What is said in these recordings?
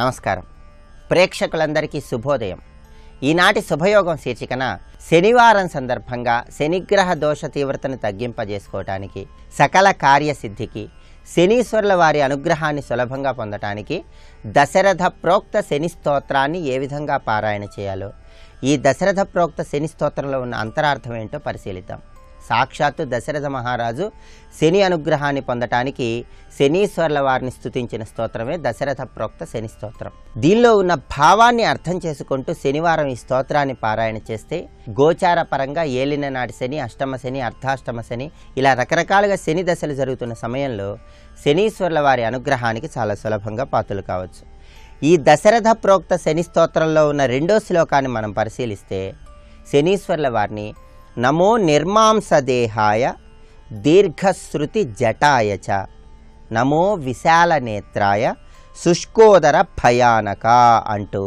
నమస్కారం. ప్రేక్షకులందరికీ శుభోదయం. ఈనాటి శుభయోగం శీర్షికన శనివారం సందర్భంగా శనిగ్రహ దోష తీవ్రతను తగ్గింపజేసుకోవటానికి, సకల కార్యసిద్ధికి, శనీశ్వరుల వారి అనుగ్రహాన్ని సులభంగా పొందటానికి దశరథ ప్రోక్త శని స్తోత్రాన్ని ఏ విధంగా పారాయణ చేయాలో, ఈ దశరథ ప్రోక్త శని స్తోత్రంలో ఉన్న అంతరార్థం ఏంటో పరిశీలిద్దాం. సాక్షాత్తు దశరథ మహారాజు శని అనుగ్రహాన్ని పొందటానికి శనీశ్వరుల వారిని స్తుతించిన స్తోత్రమే దశరథ ప్రోక్త శని స్తోత్రం. దీనిలో ఉన్న భావాన్ని అర్థం చేసుకుంటూ శనివారం ఈ స్తోత్రాన్ని పారాయణ చేస్తే గోచార పరంగా ఏలిన నాటి శని, అష్టమ శని, అర్ధాష్టమ శని, ఇలా రకరకాలుగా శని దశలు జరుగుతున్న సమయంలో శనీశ్వరుల వారి అనుగ్రహానికి చాలా సులభంగా పాత్రలు కావచ్చు. ఈ దశరథ ప్రోక్త శని స్తోత్రంలో ఉన్న రెండో శ్లోకాన్ని మనం పరిశీలిస్తే శనీశ్వరుల వారిని నమో నిర్మాంసదేహాయ దీర్ఘశ్రుతి జటాయ చ నమో విశాల నేత్రాయ శుష్కోదర భయానక అంటూ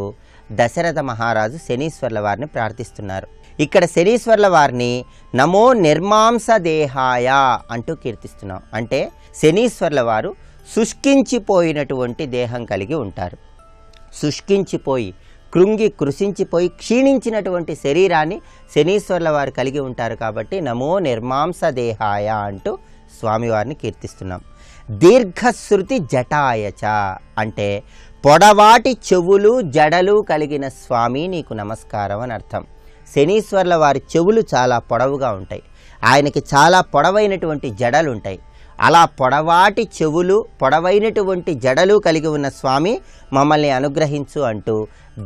దశరథ మహారాజు శనీశ్వరుల వారిని ప్రార్థిస్తున్నారు. ఇక్కడ శనీశ్వరుల వారిని నమో నిర్మాంసదేహాయ అంటూ కీర్తిస్తున్నాం. అంటే శనీశ్వరుల వారు శుష్కించిపోయినటువంటి దేహం కలిగి ఉంటారు. శుష్కించిపోయి, కృంగి కృషించిపోయి క్షీణించినటువంటి శరీరాన్ని శనీశ్వరుల వారు కలిగి ఉంటారు. కాబట్టి నమో నిర్మాంసదేహాయ అంటూ స్వామివారిని కీర్తిస్తున్నాం. దీర్ఘశ్రుతి జటాయచ అంటే పొడవాటి చెవులు జడలు కలిగిన స్వామి నీకు నమస్కారం అని అర్థం. శనీశ్వరుల వారి చెవులు చాలా పొడవుగా ఉంటాయి, ఆయనకి చాలా పొడవైనటువంటి జడలు ఉంటాయి. అలా పొడవాటి చెవులు, పొడవైనటువంటి జడలు కలిగి ఉన్న స్వామి మమ్మల్ని అనుగ్రహించు అంటూ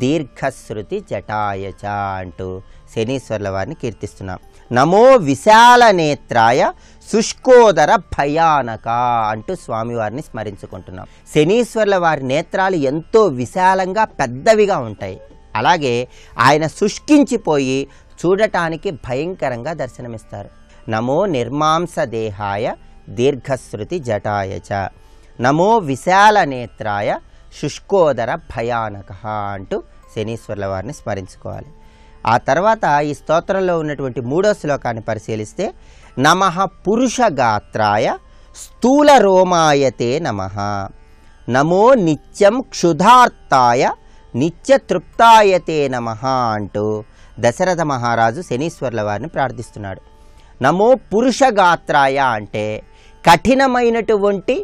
దీర్ఘశ్రుతి జటాయచ అంటూ శనీశ్వరుల వారిని కీర్తిస్తున్నాం. నమో విశాల నేత్రాయ శుష్కోదర భయానక అంటూ స్వామివారిని స్మరించుకుంటున్నాం. శనీశ్వరుల వారి నేత్రాలు ఎంతో విశాలంగా పెద్దవిగా ఉంటాయి. అలాగే ఆయన శుష్కించిపోయి చూడటానికి భయంకరంగా దర్శనమిస్తారు. నమో నిర్మాంసదేహాయ దీర్ఘశ్రుతి జటాయచ నమో విశాల నేత్రాయ శుష్కోదర భయానక అంటూ శనీశ్వరుల వారిని స్మరించుకోవాలి. ఆ తర్వాత ఈ స్తోత్రంలో ఉన్నటువంటి మూడో శ్లోకాన్ని పరిశీలిస్తే నమః పురుషగాత్రాయ స్థూల రోమాయతే నమః నమో నిత్యం క్షుధార్తాయ నిత్యతృప్తాయతే నమః అంటూ దశరథ మహారాజు శనీశ్వరుల వారిని ప్రార్థిస్తున్నాడు. నమో పురుషగాత్రాయ అంటే కఠినమైనటువంటి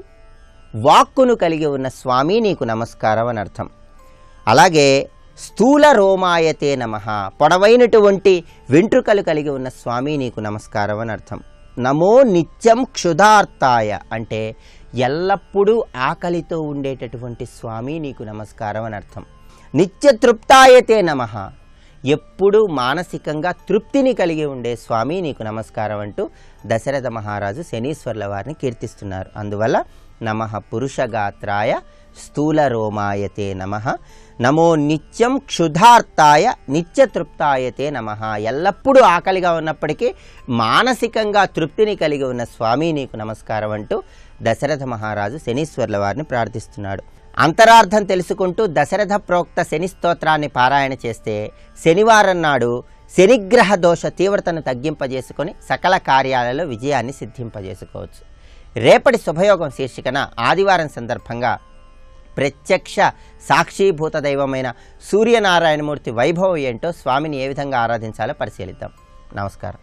వాక్కును కలిగి ఉన్న స్వామి నీకు నమస్కారం అని అర్థం. అలాగే స్థూల రోమాయతే నమః పొడవైనటువంటి వెంట్రుకలు కలిగి ఉన్న స్వామి నీకు నమస్కారం అని అర్థం. నమో నిత్యం క్షుధార్తాయ అంటే ఎల్లప్పుడూ ఆకలితో ఉండేటటువంటి స్వామి నీకు నమస్కారం అని అర్థం. నిత్యతృప్తాయతే నమః ఎప్పుడు మానసికంగా తృప్తిని కలిగి ఉండే స్వామి నీకు నమస్కారం అంటూ దశరథ మహారాజు శనీశ్వరుల వారిని కీర్తిస్తున్నారు. అందువల్ల నమః పురుషగాత్రాయ స్థూల రోమాయతే నమః నమో నిత్యం క్షుధార్తాయ నిత్యతృప్తాయతే నమః ఎల్లప్పుడూ ఆకలిగా ఉన్నప్పటికీ మానసికంగా తృప్తిని కలిగి ఉన్న స్వామి నీకు నమస్కారం అంటూ దశరథ మహారాజు శనీశ్వరుల వారిని ప్రార్థిస్తున్నాడు. అంతరార్థం తెలుసుకుంటూ దశరథ ప్రోక్త శని స్తోత్రాన్ని పారాయణ చేస్తే శనివారం నాడు శనిగ్రహ దోష తీవ్రతను తగ్గింపజేసుకొని సకల కార్యాలలో విజయాన్ని సిద్ధింపజేసుకోవచ్చు. రేపటి శుభయోగం శీర్షికన ఆదివారం సందర్భంగా ప్రత్యక్ష సాక్షీభూత దైవమైన సూర్యనారాయణమూర్తి వైభవం ఏంటో, స్వామిని ఏ విధంగా ఆరాధించాలో పరిశీలిద్దాం. నమస్కారం.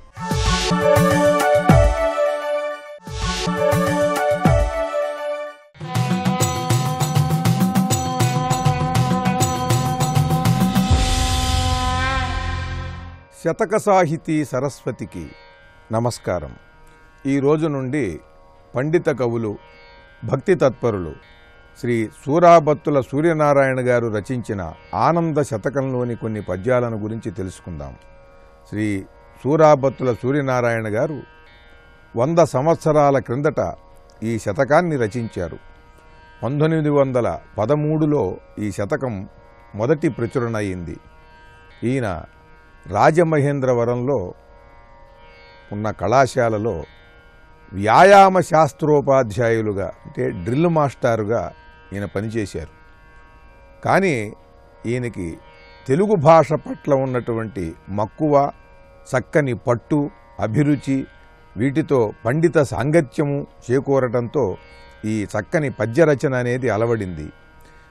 శతక సాహితీ సరస్వతికి నమస్కారం. ఈ రోజు నుండి పండిత కవులు, భక్తి తత్పరులు శ్రీ సూరాబత్తుల సూర్యనారాయణ గారు రచించిన ఆనంద శతకంలోని కొన్ని పద్యాలను గురించి తెలుసుకుందాం. శ్రీ సూరాబత్తుల సూర్యనారాయణ గారు 100 సంవత్సరాల క్రిందట ఈ శతకాన్ని రచించారు. 1913లో ఈ శతకం మొదటి ప్రచురణ అయింది. ఈయన రాజమహేంద్రవరంలో ఉన్న కళాశాలలో వ్యాయామ శాస్త్రోపాధ్యాయులుగా అంటే డ్రిల్ మాస్టారుగా ఈయన పనిచేశారు. కానీ ఈయనకి తెలుగు భాష పట్ల ఉన్నటువంటి మక్కువ, చక్కని పట్టు, అభిరుచి, వీటితో పండిత సాంగత్యము చేకూరటంతో ఈ చక్కని పద్యరచన అనేది అలవడింది.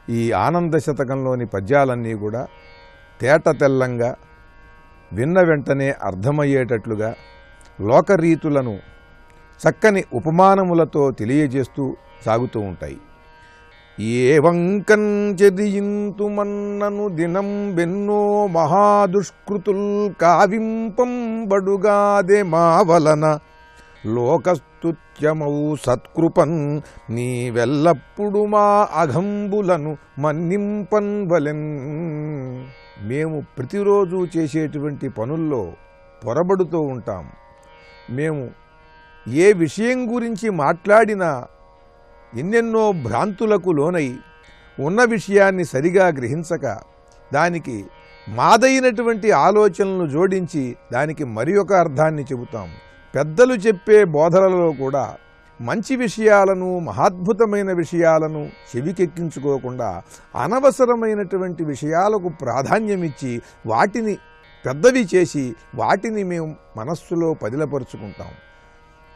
ఈ ఆనంద శతకంలోని పద్యాలన్నీ కూడా తేట తెల్లంగా, విన్న వెంటనే అర్థమయ్యేటట్లుగా, లోకరీతులను చక్కని ఉపమానములతో తెలియజేస్తూ సాగుతూ ఉంటాయి. ఏ వంకం చెదియింతు మన్నను దినం బెన్నో మహాదుష్కృతుల్ కావింపం బడుగాదే మా వలన లోకస్తుత్యమౌ సత్కృపన్ నీవెల్లప్పుడు మా అఘంబులను మన్నింపన్ వలెన్. మేము ప్రతిరోజు చేసేటువంటి పనుల్లో పొరబడుతూ ఉంటాం. మేము ఏ విషయం గురించి మాట్లాడినా ఎన్నెన్నో భ్రాంతులకు లోనై ఉన్న విషయాన్ని సరిగా గ్రహించక దానికి మాదైనటువంటి ఆలోచనలను జోడించి దానికి మరి ఒక అర్థాన్ని చెబుతాం. పెద్దలు చెప్పే బోధనలలో కూడా మంచి విషయాలను, మహాద్భుతమైన విషయాలను చెవికెక్కించుకోకుండా అనవసరమైనటువంటి విషయాలకు ప్రాధాన్యమిచ్చి వాటిని పెద్దవి చేసి వాటిని మేము మనస్సులో పదిలపరుచుకుంటాం.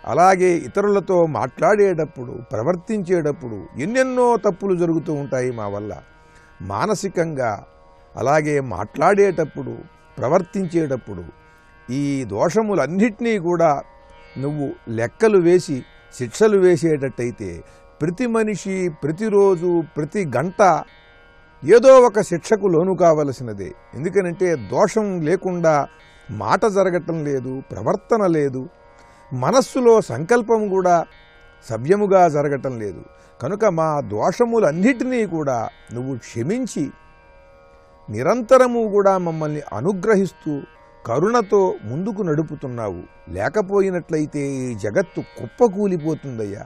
అలాగే ఇతరులతో మాట్లాడేటప్పుడు, ప్రవర్తించేటప్పుడు ఎన్నెన్నో తప్పులు జరుగుతూ ఉంటాయి మా వల్ల. మానసికంగా అలాగే మాట్లాడేటప్పుడు, ప్రవర్తించేటప్పుడు ఈ దోషములన్నిటినీ కూడా నువ్వు లెక్కలు వేసి శిక్షలు వేసేటట్టయితే ప్రతి మనిషి ప్రతిరోజు ప్రతి గంట ఏదో ఒక శిక్షకు లోను కావలసినదే. ఎందుకనంటే దోషం లేకుండా మాట జరగటం లేదు, ప్రవర్తన లేదు, మనస్సులో సంకల్పం కూడా సవ్యముగా జరగటం లేదు. కనుక మా దోషములన్నిటినీ కూడా నువ్వు క్షమించి నిరంతరము కూడా మమ్మల్ని అనుగ్రహిస్తూ కరుణతో ముందుకు నడుపుతున్నావు. లేకపోయినట్లయితే ఈ జగత్తు కుప్పకూలిపోతుందయ్యా.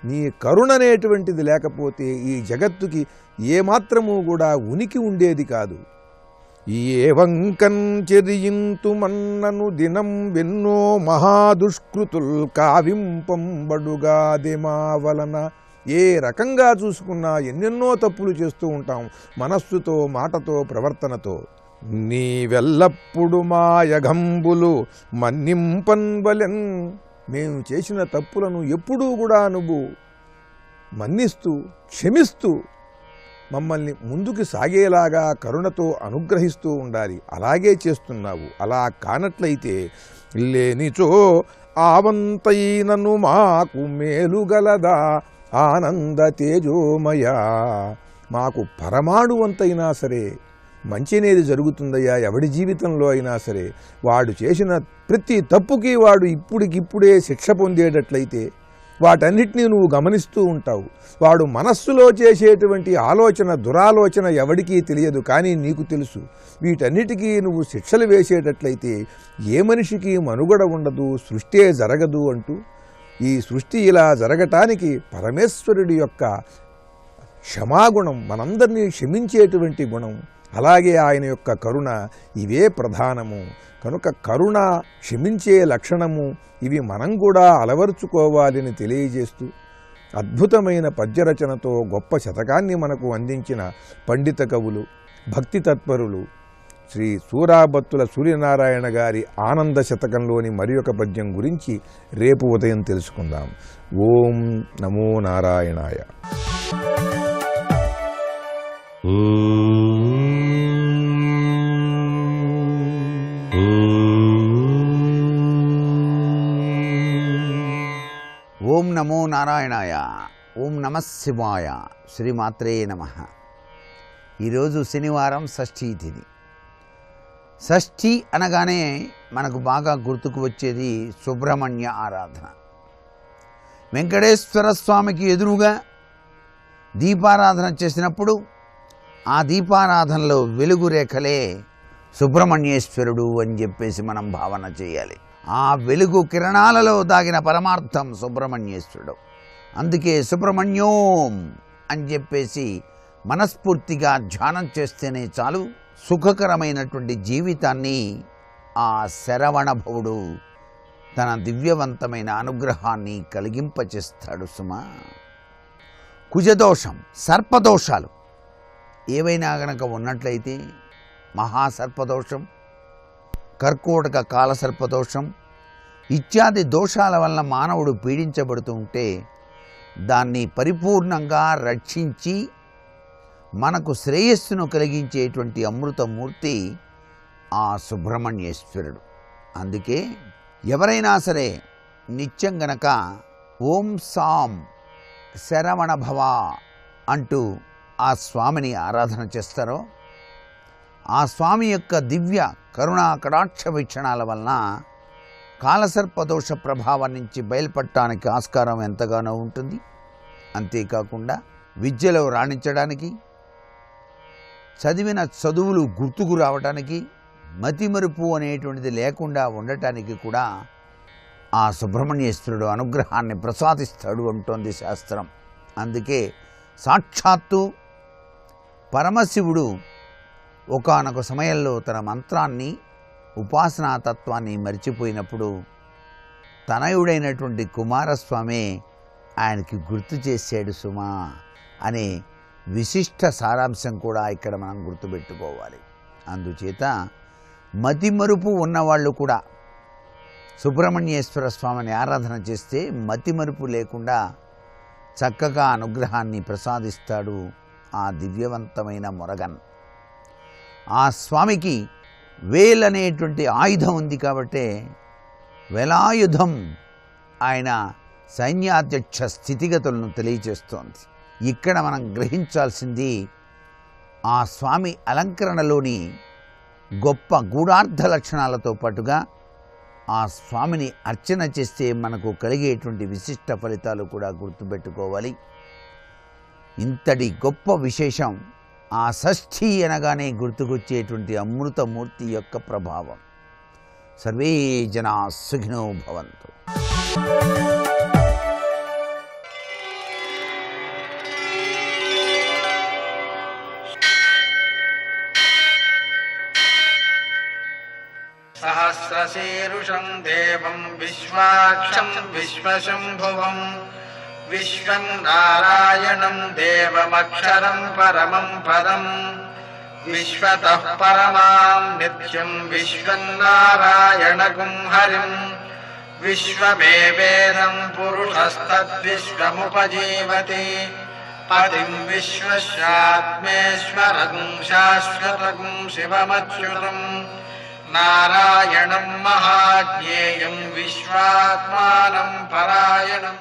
నీ కరుణ అనేటువంటిది లేకపోతే ఈ జగత్తుకి ఏమాత్రము కూడా ఉనికి ఉండేది కాదు. ఏ వంకం చెరియింతు మన్నను దినం వెన్నో మహాదుష్కృతుల్ కావింపం బడుగాదే మా వలన. ఏ రకంగా చూసుకున్నా ఎన్నెన్నో తప్పులు చేస్తూ ఉంటాం మనస్సుతో, మాటతో, ప్రవర్తనతో. నీవెల్లప్పుడు మా యఘంబులు మన్నింపన్వలెన్. మేము చేసిన తప్పులను ఎప్పుడూ కూడా నువ్వు మన్నిస్తూ, క్షమిస్తూ మమ్మల్ని ముందుకు సాగేలాగా కరుణతో అనుగ్రహిస్తూ ఉండాలి. అలాగే చేస్తున్నావు. అలా కానట్లయితే లేనిచో ఆవంతైనను మాకు మేలుగలదా ఆనంద తేజోమయ. మాకు పరమాణువంతైనా సరే మంచినేది జరుగుతుందయ్యా. ఎవడి జీవితంలో అయినా సరే వాడు చేసిన ప్రతి తప్పుకి వాడు ఇప్పుడికిప్పుడే శిక్ష పొందేటట్లయితే వాటన్నిటినీ నువ్వు గమనిస్తూ ఉంటావు. వాడు మనస్సులో చేసేటువంటి ఆలోచన, దురాలోచన ఎవడికి తెలియదు, కానీ నీకు తెలుసు. వీటన్నిటికీ నువ్వు శిక్షలు వేసేటట్లయితే ఏ మనిషికి మనుగడ ఉండదు, సృష్టే జరగదు అంటూ ఈ సృష్టి ఇలా జరగటానికి పరమేశ్వరుడి యొక్క క్షమాగుణం, మనందరినీ క్షమించేటువంటి గుణం, అలాగే ఆయన యొక్క కరుణ, ఇవే ప్రధానము. కనుక కరుణ, క్షమించే లక్షణము ఇవి మనం కూడా అలవరుచుకోవాలని తెలియజేస్తూ అద్భుతమైన పద్యరచనతో గొప్ప శతకాన్ని మనకు అందించిన పండిత కవులు, భక్తి తత్పరులు శ్రీ సూరాబత్తుల సూర్యనారాయణ గారి ఆనంద శతకంలోని మరి ఒక పద్యం గురించి రేపు ఉదయం తెలుసుకుందాం. ఓం నమో నారాయణాయ. ఓం నమో నారాయణాయ. ఓం నమః శివాయ. శ్రీమాత్రే నమః. ఈరోజు శనివారం, షష్ఠీ తిథి. షష్ఠి అనగానే మనకు బాగా గుర్తుకు వచ్చేది సుబ్రహ్మణ్య ఆరాధన. వెంకటేశ్వర స్వామికి ఎదురుగా దీపారాధన చేసినప్పుడు ఆ దీపారాధనలో వెలుగు రేఖలే సుబ్రహ్మణ్యేశ్వరుడు అని చెప్పేసి మనం భావన చేయాలి. ఆ వెలుగు కిరణాలలో దాగిన పరమార్థం సుబ్రహ్మణ్యేశ్వరుడు. అందుకే సుబ్రహ్మణ్యోం అని చెప్పేసి మనస్ఫూర్తిగా ధ్యానం చేస్తేనే చాలు, సుఖకరమైనటువంటి జీవితాన్ని ఆ శరవణభవుడు తన దివ్యవంతమైన అనుగ్రహాన్ని కలిగింపచేస్తాడు సుమా. కుజదోషం, సర్పదోషాలు ఏవైనా గనక ఉన్నట్లయితే మహాసర్పదోషం, కర్కోటక కాలసర్పదోషం ఇత్యాది దోషాల వలన మానవుడు పీడించబడుతూ ఉంటే దాన్ని పరిపూర్ణంగా రక్షించి మనకు శ్రేయస్సును కలిగించేటువంటి అమృతమూర్తి ఆ సుబ్రహ్మణ్యేశ్వరుడు. అందుకే ఎవరైనా సరే నిత్యం గనక ఓం సాం శరవణ భవ అంటూ ఆ స్వామిని ఆరాధన చేస్తారో ఆ స్వామి యొక్క దివ్య కరుణా కటాక్ష వీక్షణాల వలన కాలసర్పదోష ప్రభావం నుంచి బయలుపడటానికి ఆస్కారం ఎంతగానో ఉంటుంది. అంతేకాకుండా విద్యలో రాణించడానికి, చదివిన చదువులు గుర్తుకు రావడానికి, మతిమరుపు అనేటువంటిది లేకుండా ఉండటానికి కూడా ఆ సుబ్రహ్మణ్యేశ్వరుడు అనుగ్రహాన్ని ప్రసాదిస్తాడు అంటోంది శాస్త్రం. అందుకే సాక్షాత్తు పరమశివుడు ఒకానొక సమయంలో తన మంత్రాన్ని ఉపాసనా తత్వాన్ని మరిచిపోయినప్పుడు తనయుడైనటువంటి కుమారస్వామి ఆయనకి గుర్తు చేశాడు సుమా అనే విశిష్ట సారాంశం కూడా ఇక్కడ మనం గుర్తుపెట్టుకోవాలి. అందుచేత మతిమరుపు ఉన్నవాళ్ళు కూడా సుబ్రహ్మణ్యేశ్వర స్వామిని ఆరాధన చేస్తే మతిమరుపు లేకుండా చక్కగా అనుగ్రహాన్ని ప్రసాదిస్తాడు ఆ దివ్యవంతమైన మురగన్. ఆ స్వామికి వేల్ అనేటువంటి ఆయుధం ఉంది కాబట్టి వేలాయుధం ఆయన సైన్యాధ్యక్ష స్థితిగతులను తెలియజేస్తోంది. ఇక్కడ మనం గ్రహించాల్సింది ఆ స్వామి అలంకరణలోని గొప్ప గూఢార్థ లక్షణాలతో పాటుగా ఆ స్వామిని అర్చన చేస్తే మనకు కలిగేటువంటి విశిష్ట ఫలితాలు కూడా గుర్తుపెట్టుకోవాలి. ఇంతటి గొప్ప విశేషం ఆ షష్ఠి అనగానే గుర్తుకొచ్చేటువంటి అమృతమూర్తి యొక్క ప్రభావం. సర్వే జనా సుఖినో భవంతు. సహస్రశీరుషం దేవం విశ్వాక్షం విశ్వశంభువం విశ్వం నారాయణం దేవమక్షరం పరమం పదం విశ్వతః పరమాం నిత్యం విశ్వం నారాయణగుం హరిం విశ్వమేవేదం పురుషస్తద్విశ్వముపజీవతి పతిం విశ్వస్యాత్మేశ్వరం శాశ్వతం శివమచ్యుతం నారాయణం మహాజ్ఞేయం విశ్వాత్మానం పరాయణం.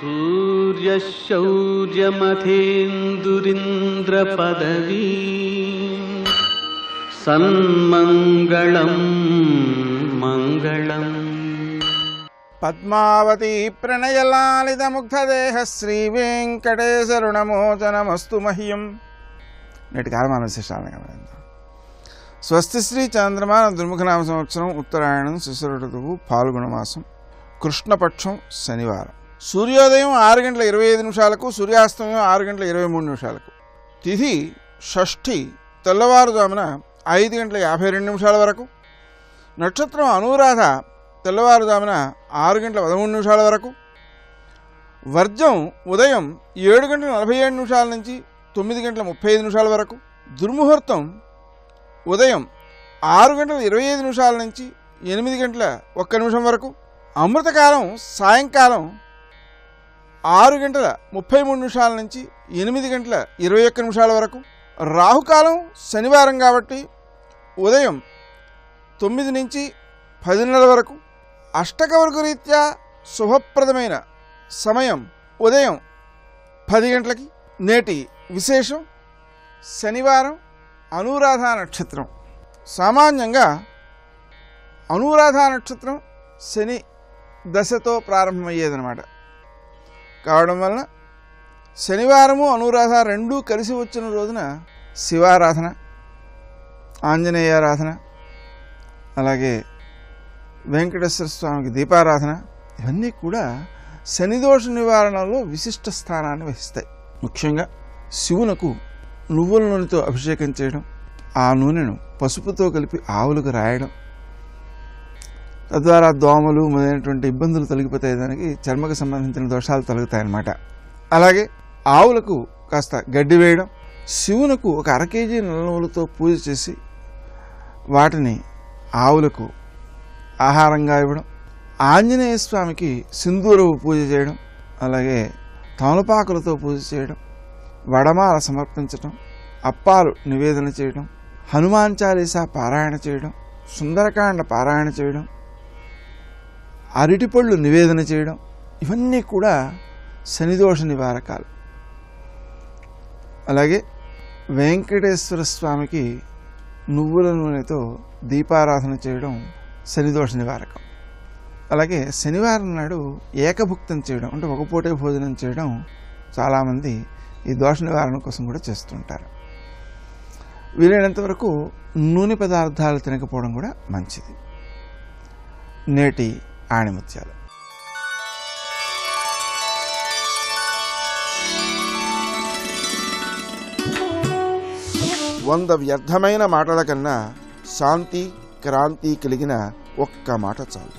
సూర్యశౌర్యమథేందురింద్రపదవీ సన్మంగళం మంగళం. పద్మావతి ప్రణయలాలిత ముగ్ధదేహ శ్రీ వెంకటేశరుణమోచనమస్తు మహ్యం. నేటి కాలమాన విశేషాలను గమనిద్దాం. స్వస్తి శ్రీ చంద్రమాన దుర్ముఖనామ సంవత్సరం ఉత్తరాయణం శిశిర ఋతువు ఫాల్గుణ మాసం కృష్ణపక్షం శనివారం. సూర్యోదయం 6:25 సూర్యాస్తమయం 6:23. తిథి షష్ఠి తెల్లవారుజామున 5:52 వరకు. నక్షత్రం అనురాధ తెల్లవారుజామున 6:13 వరకు. వర్జం ఉదయం 7:47 నుంచి 9:35 వరకు. దుర్ముహూర్తం ఉదయం 6:25 నుంచి 8:01 వరకు. అమృతకాలం సాయంకాలం 6:33 నుంచి 8:21 వరకు. రాహుకాలం శనివారం కాబట్టి ఉదయం 9 నుంచి 10:30 వరకు. అష్టకవర్గ రీత్యా శుభప్రదమైన సమయం ఉదయం 10 గంటలకి. నేటి విశేషం శనివారం అనురాధ నక్షత్రం. సామాన్యంగా అనురాధ నక్షత్రం శని దశతో ప్రారంభమయ్యేదన్నమాట. కావడం వలన శనివారము అనురాధ రెండూ కలిసి వచ్చిన రోజున శివారాధన, ఆంజనేయారాధన, అలాగే వెంకటేశ్వర స్వామికి దీపారాధన ఇవన్నీ కూడా శనిదోష నివారణలో విశిష్ట స్థానాన్ని వహిస్తాయి. ముఖ్యంగా శివునకు నువ్వుల నూనెతో అభిషేకం చేయడం, ఆ నూనెను పసుపుతో కలిపి ఆవులకు రాయడం, తద్వారా దోమలు మొదలైనటువంటి ఇబ్బందులు తొలగిపోతాయి. దానికి చర్మకు సంబంధించిన దోషాలు తొలగుతాయన్నమాట. అలాగే ఆవులకు కాస్త గడ్డి వేయడం, శివునకు ఒక 1 కేజీ నల్లనువులతో పూజ చేసి వాటిని ఆవులకు ఆహారంగా ఇవ్వడం, ఆంజనేయ స్వామికి సింధూరపు పూజ చేయడం, అలాగే తమలపాకులతో పూజ చేయడం, వడమాల సమర్పించడం, అప్పాలు నివేదన చేయడం, హనుమాన్ చాలీసా పారాయణ చేయడం, సుందరకాండ పారాయణ చేయడం, అరటిపళ్ళు నివేదన చేయడం, ఇవన్నీ కూడా శనిదోష నివారకాలు. అలాగే వెంకటేశ్వర స్వామికి నువ్వుల నూనెతో దీపారాధన చేయడం శనిదోష నివారకం. అలాగే శనివారం నాడు ఏకభుక్తం చేయడం, అంటే ఒక పూటే భోజనం చేయడం చాలామంది ఈ దోష నివారణ కోసం కూడా చేస్తుంటారు. వీలైనంత వరకు నూనె పదార్థాలు తినకపోవడం కూడా మంచిది. నేటి ఆణిముత్యాలు. 100 వ్యర్థమైన మాటల కన్నా శాంతి క్రాంతి కలిగిన ఒక్క మాట చాలు.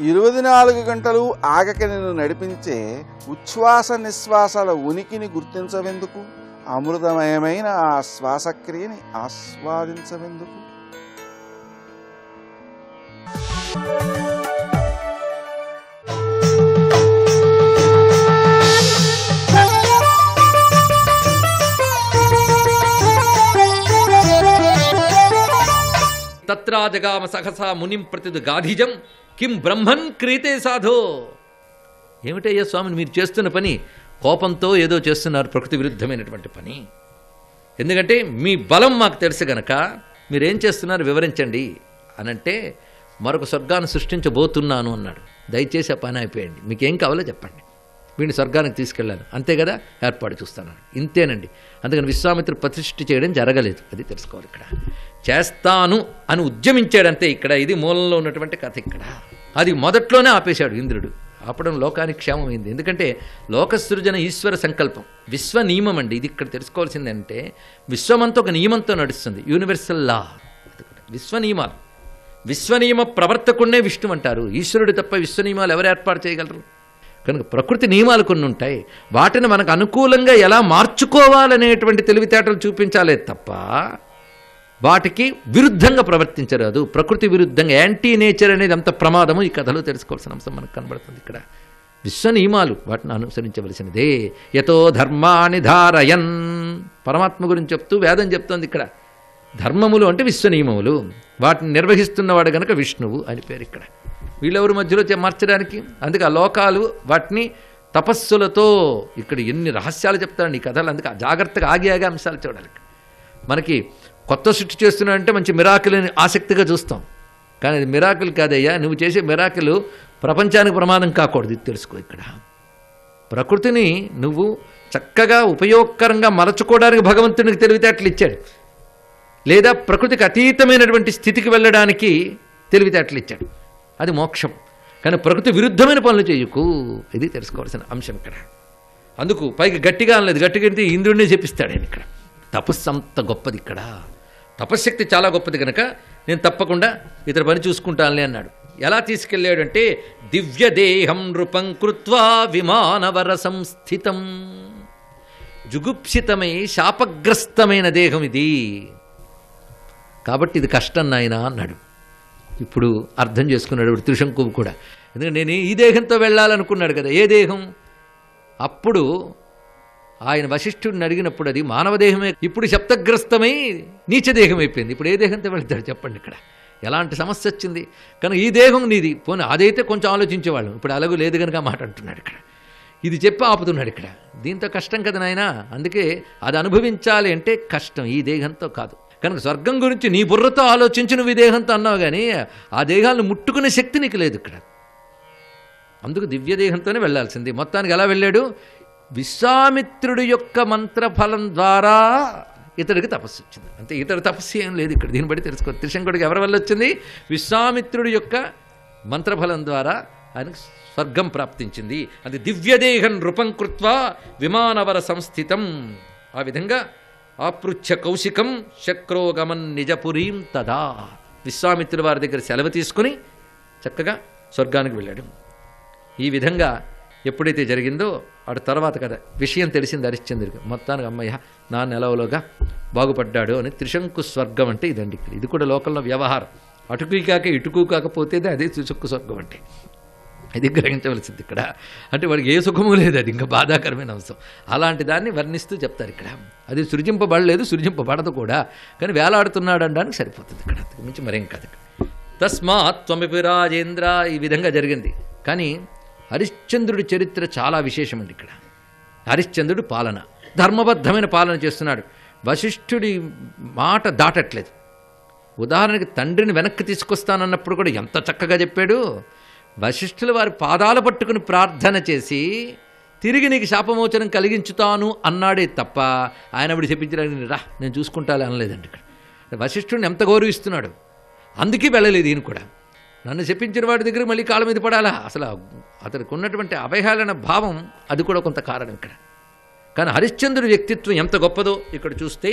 ఇరవై 24 గంటలు ఆగక నిన్ను నడిపించే ఉచ్ఛ్వాస నిశ్వాసాల ఉనికిని గుర్తించవెందుకు? అమృతమయమైన ఆ శ్వాసక్రియని ఆస్వాదించవెందుకు? తత్రాజగామ సహసా మునిం ప్రతిదు గాధిజం కిం బ్రహ్మన్ క్రీతే సాధో. ఏమిటయ్యా స్వామిని మీరు చేస్తున్న పని? కోపంతో ఏదో చేస్తున్నారు, ప్రకృతి విరుద్ధమైనటువంటి పని. ఎందుకంటే మీ బలం మాకు తెలుసు గనక మీరేం చేస్తున్నారు వివరించండి అనంటే, మరొక స్వర్గాన్ని సృష్టించబోతున్నాను అన్నాడు. దయచేసి ఆ పని అయిపోయండి, మీకేం కావాలో చెప్పండి, వీడిని స్వర్గానికి తీసుకెళ్ళాను, అంతే కదా, ఏర్పాటు చూస్తాను, ఇంతేనండి. అందుకని విశ్వామిత్రుడు ప్రతిష్ఠ చేయడం జరగలేదు, అది తెలుసుకోవాలి. ఇక్కడ చేస్తాను అని ఉద్యమించాడంతే. ఇక్కడ ఇది మూలంలో ఉన్నటువంటి కథ. ఇక్కడ అది మొదట్లోనే ఆపేశాడు ఇంద్రుడు. ఆపడం లోకానికి క్షేమమైంది. ఎందుకంటే లోకసృజన ఈశ్వర సంకల్పం, విశ్వ నియమం అండి. ఇది ఇక్కడ తెలుసుకోవాల్సిందంటే విశ్వమంతా ఒక నియమంతో నడుస్తుంది, యూనివర్సల్ లా. విశ్వ నియమాలు, విశ్వనియమ ప్రవర్తకుడినే విష్ణు అంటారు. ఈశ్వరుడు తప్ప విశ్వనియమాలు ఎవరు ఏర్పాటు చేయగలరు? కనుక ప్రకృతి నియమాలు కొన్ని ఉంటాయి, వాటిని మనకు అనుకూలంగా ఎలా మార్చుకోవాలనేటువంటి తెలివితేటలు చూపించాలే తప్ప వాటికి విరుద్ధంగా ప్రవర్తించరాదు. ప్రకృతి విరుద్ధంగా యాంటీ నేచర్ అనేది అంత ప్రమాదము ఈ కథలో తెలుసుకోవాల్సిన అంశం మనకు కనబడుతుంది. ఇక్కడ విశ్వ నియమాలు వాటిని అనుసరించవలసినదే. యతో ధర్మాని ధారయన్, పరమాత్మ గురించి చెప్తూ వేదం చెప్తోంది. ఇక్కడ ధర్మములు అంటే విశ్వ నియమములు, వాటిని నిర్వహిస్తున్నవాడు గనక విష్ణువు అని పేరు. ఇక్కడ వీళ్ళెవరు మధ్యలో మార్చడానికి? అందుకే ఆ లోకాలు వాటిని తపస్సులతో, ఇక్కడ ఎన్ని రహస్యాలు చెప్తారండి ఈ కథలు. అందుకే జాగ్రత్తగా ఆగి అంశాలు చూడాలి. మనకి కొత్త సృష్టి చేస్తున్నాడంటే మంచి మిరాకిల్ని ఆసక్తిగా చూస్తాం, కానీ అది మిరాకిల్ కాదయ్యా. నువ్వు చేసే మిరాకిల్ ప్రపంచానికి ప్రమాదం కాకూడదు, ఇది తెలుసుకో. ఇక్కడ ప్రకృతిని నువ్వు చక్కగా ఉపయోగకరంగా మలచుకోవడానికి భగవంతునికి తెలివితేటలు ఇచ్చాడు, లేదా ప్రకృతికి అతీతమైనటువంటి స్థితికి వెళ్ళడానికి తెలివితేటలు ఇచ్చాడు, అది మోక్షం. కానీ ప్రకృతి విరుద్ధమైన పనులు చేయకు, ఇది తెలుసుకోవాల్సిన అంశం ఇక్కడ. అందుకు పైకి గట్టిగా అనలేదు, గట్టిగా ఇంద్రుడినే చెప్పిస్తాడు ఆయన. ఇక్కడ తపస్సు అంత గొప్పది, ఇక్కడ తపశ్శక్తి చాలా గొప్పది కనుక నేను తప్పకుండా ఇతర పని చూసుకుంటానులే అన్నాడు. ఎలా తీసుకెళ్ళాడంటే దివ్యదేహం నృపం కృత్వా విమానవర సంస్థితం. జుగుప్సితమై శాపగ్రస్తమైన దేహం ఇది, కాబట్టి ఇది కష్టం నాయన అన్నాడు. ఇప్పుడు అర్థం చేసుకున్నాడు త్రిశంకువు కూడా. ఎందుకంటే నేను ఈ దేహంతో వెళ్ళాలనుకున్నాడు కదా. ఏ దేహం? అప్పుడు ఆయన వశిష్ఠుడిని అడిగినప్పుడు అది మానవదేహమే, ఇప్పుడు శబ్దగ్రస్తమై నీచదేహం అయిపోయింది. ఇప్పుడు ఏ దేహంతో వెళ్తాడు చెప్పండి? ఇక్కడ ఎలాంటి సమస్య వచ్చింది? కనుక ఈ దేహం నీది, పోనీ అదైతే కొంచెం ఆలోచించేవాళ్ళం, ఇప్పుడు అలాగూ లేదు కనుక మాట అంటున్నాడు. ఇక్కడ ఇది చెప్పి ఆపుతున్నాడు. ఇక్కడ దీంతో కష్టం కదా నాయన, అందుకే అది అనుభవించాలి అంటే కష్టం, ఈ దేహంతో కాదు. కనుక స్వర్గం గురించి నీ బుర్రతో ఆలోచించి నువ్వు ఈ దేహంతో అన్నావు, కానీ ఆ దేహాలను ముట్టుకునే శక్తి నీకు లేదు ఇక్కడ. అందుకు దివ్యదేహంతోనే వెళ్లాల్సింది. మొత్తానికి ఎలా వెళ్ళాడు? విశ్వామిత్రుడి యొక్క మంత్రఫలం ద్వారా ఇతడికి తపస్సు వచ్చింది, అంతే. ఇతడు తపస్సు ఏం లేదు ఇక్కడ. దీన్ని బట్టి తెలుసుకో, త్రిశంకుడికి ఎవరి వల్ల వచ్చింది? విశ్వామిత్రుడి యొక్క మంత్రఫలం ద్వారా ఆయనకు స్వర్గం ప్రాప్తించింది. అది దివ్యదేహం నృపం కృత్వా విమానవర సంస్థితం. ఆ విధంగా ఆపృచ్ఛ కౌశికం శక్రోగమన్ నిజపురీం తదా. విశ్వామిత్రుల వారి దగ్గర సెలవు తీసుకుని చక్కగా స్వర్గానికి వెళ్ళాడు. ఈ విధంగా ఎప్పుడైతే జరిగిందో అటు తర్వాత కదా విషయం తెలిసింది హరిశ్చంద్రుడికి. మొత్తానికి అమ్మయ్య నా నెలవులోగా బాగుపడ్డాడు అని. త్రిశంకు స్వర్గం అంటే ఇదండి. ఇక్కడ ఇది కూడా లోకల్లో వ్యవహారం. అటుకు కాక ఇటుకు కాకపోతేనే అదే త్రిశంకు స్వర్గం అంటే. ఇది గ్రహించవలసింది ఇక్కడ. అంటే వాడికి ఏ సుఖము లేదు, అది ఇంకా బాధాకరమైన అంశం. అలాంటి దాన్ని వర్ణిస్తూ చెప్తారు ఇక్కడ. అది సృజింపబడలేదు, సృజింపబడదు కూడా, కానీ వేలాడుతున్నాడు అనడానికి సరిపోతుంది ఇక్కడ. మించి మరేం కాదు. తస్మాత్ త్వమిపి రాజేంద్ర. ఈ విధంగా జరిగింది. కానీ హరిశ్చంద్రుడి చరిత్ర చాలా విశేషమండి ఇక్కడ. హరిశ్చంద్రుడు పాలన, ధర్మబద్ధమైన పాలన చేస్తున్నాడు. వశిష్ఠుడి మాట దాటట్లేదు. ఉదాహరణకి తండ్రిని వెనక్కి తీసుకొస్తానన్నప్పుడు కూడా ఎంత చక్కగా చెప్పాడు. వశిష్ఠుల వారి పాదాలు పట్టుకుని ప్రార్థన చేసి తిరిగి నీకు శాపమోచనం కలిగించుతాను అన్నాడే తప్ప ఆయన అప్పుడు చెప్పించడానికి రా నేను చూసుకుంటాలే అనలేదండి ఇక్కడ. వశిష్ఠుడిని ఎంత గౌరవిస్తున్నాడు, అందుకే వెళ్ళలేదు ఈయన కూడా. నన్ను చెప్పించిన వాడి దగ్గర మళ్ళీ కాళ్ళ మీద పడాలా, అసలు అతనికి ఉన్నటువంటి అవహేళన భావం అది కూడా కొంత కారణం ఇక్కడ. కానీ హరిశ్చంద్రుడి వ్యక్తిత్వం ఎంత గొప్పదో ఇక్కడ చూస్తే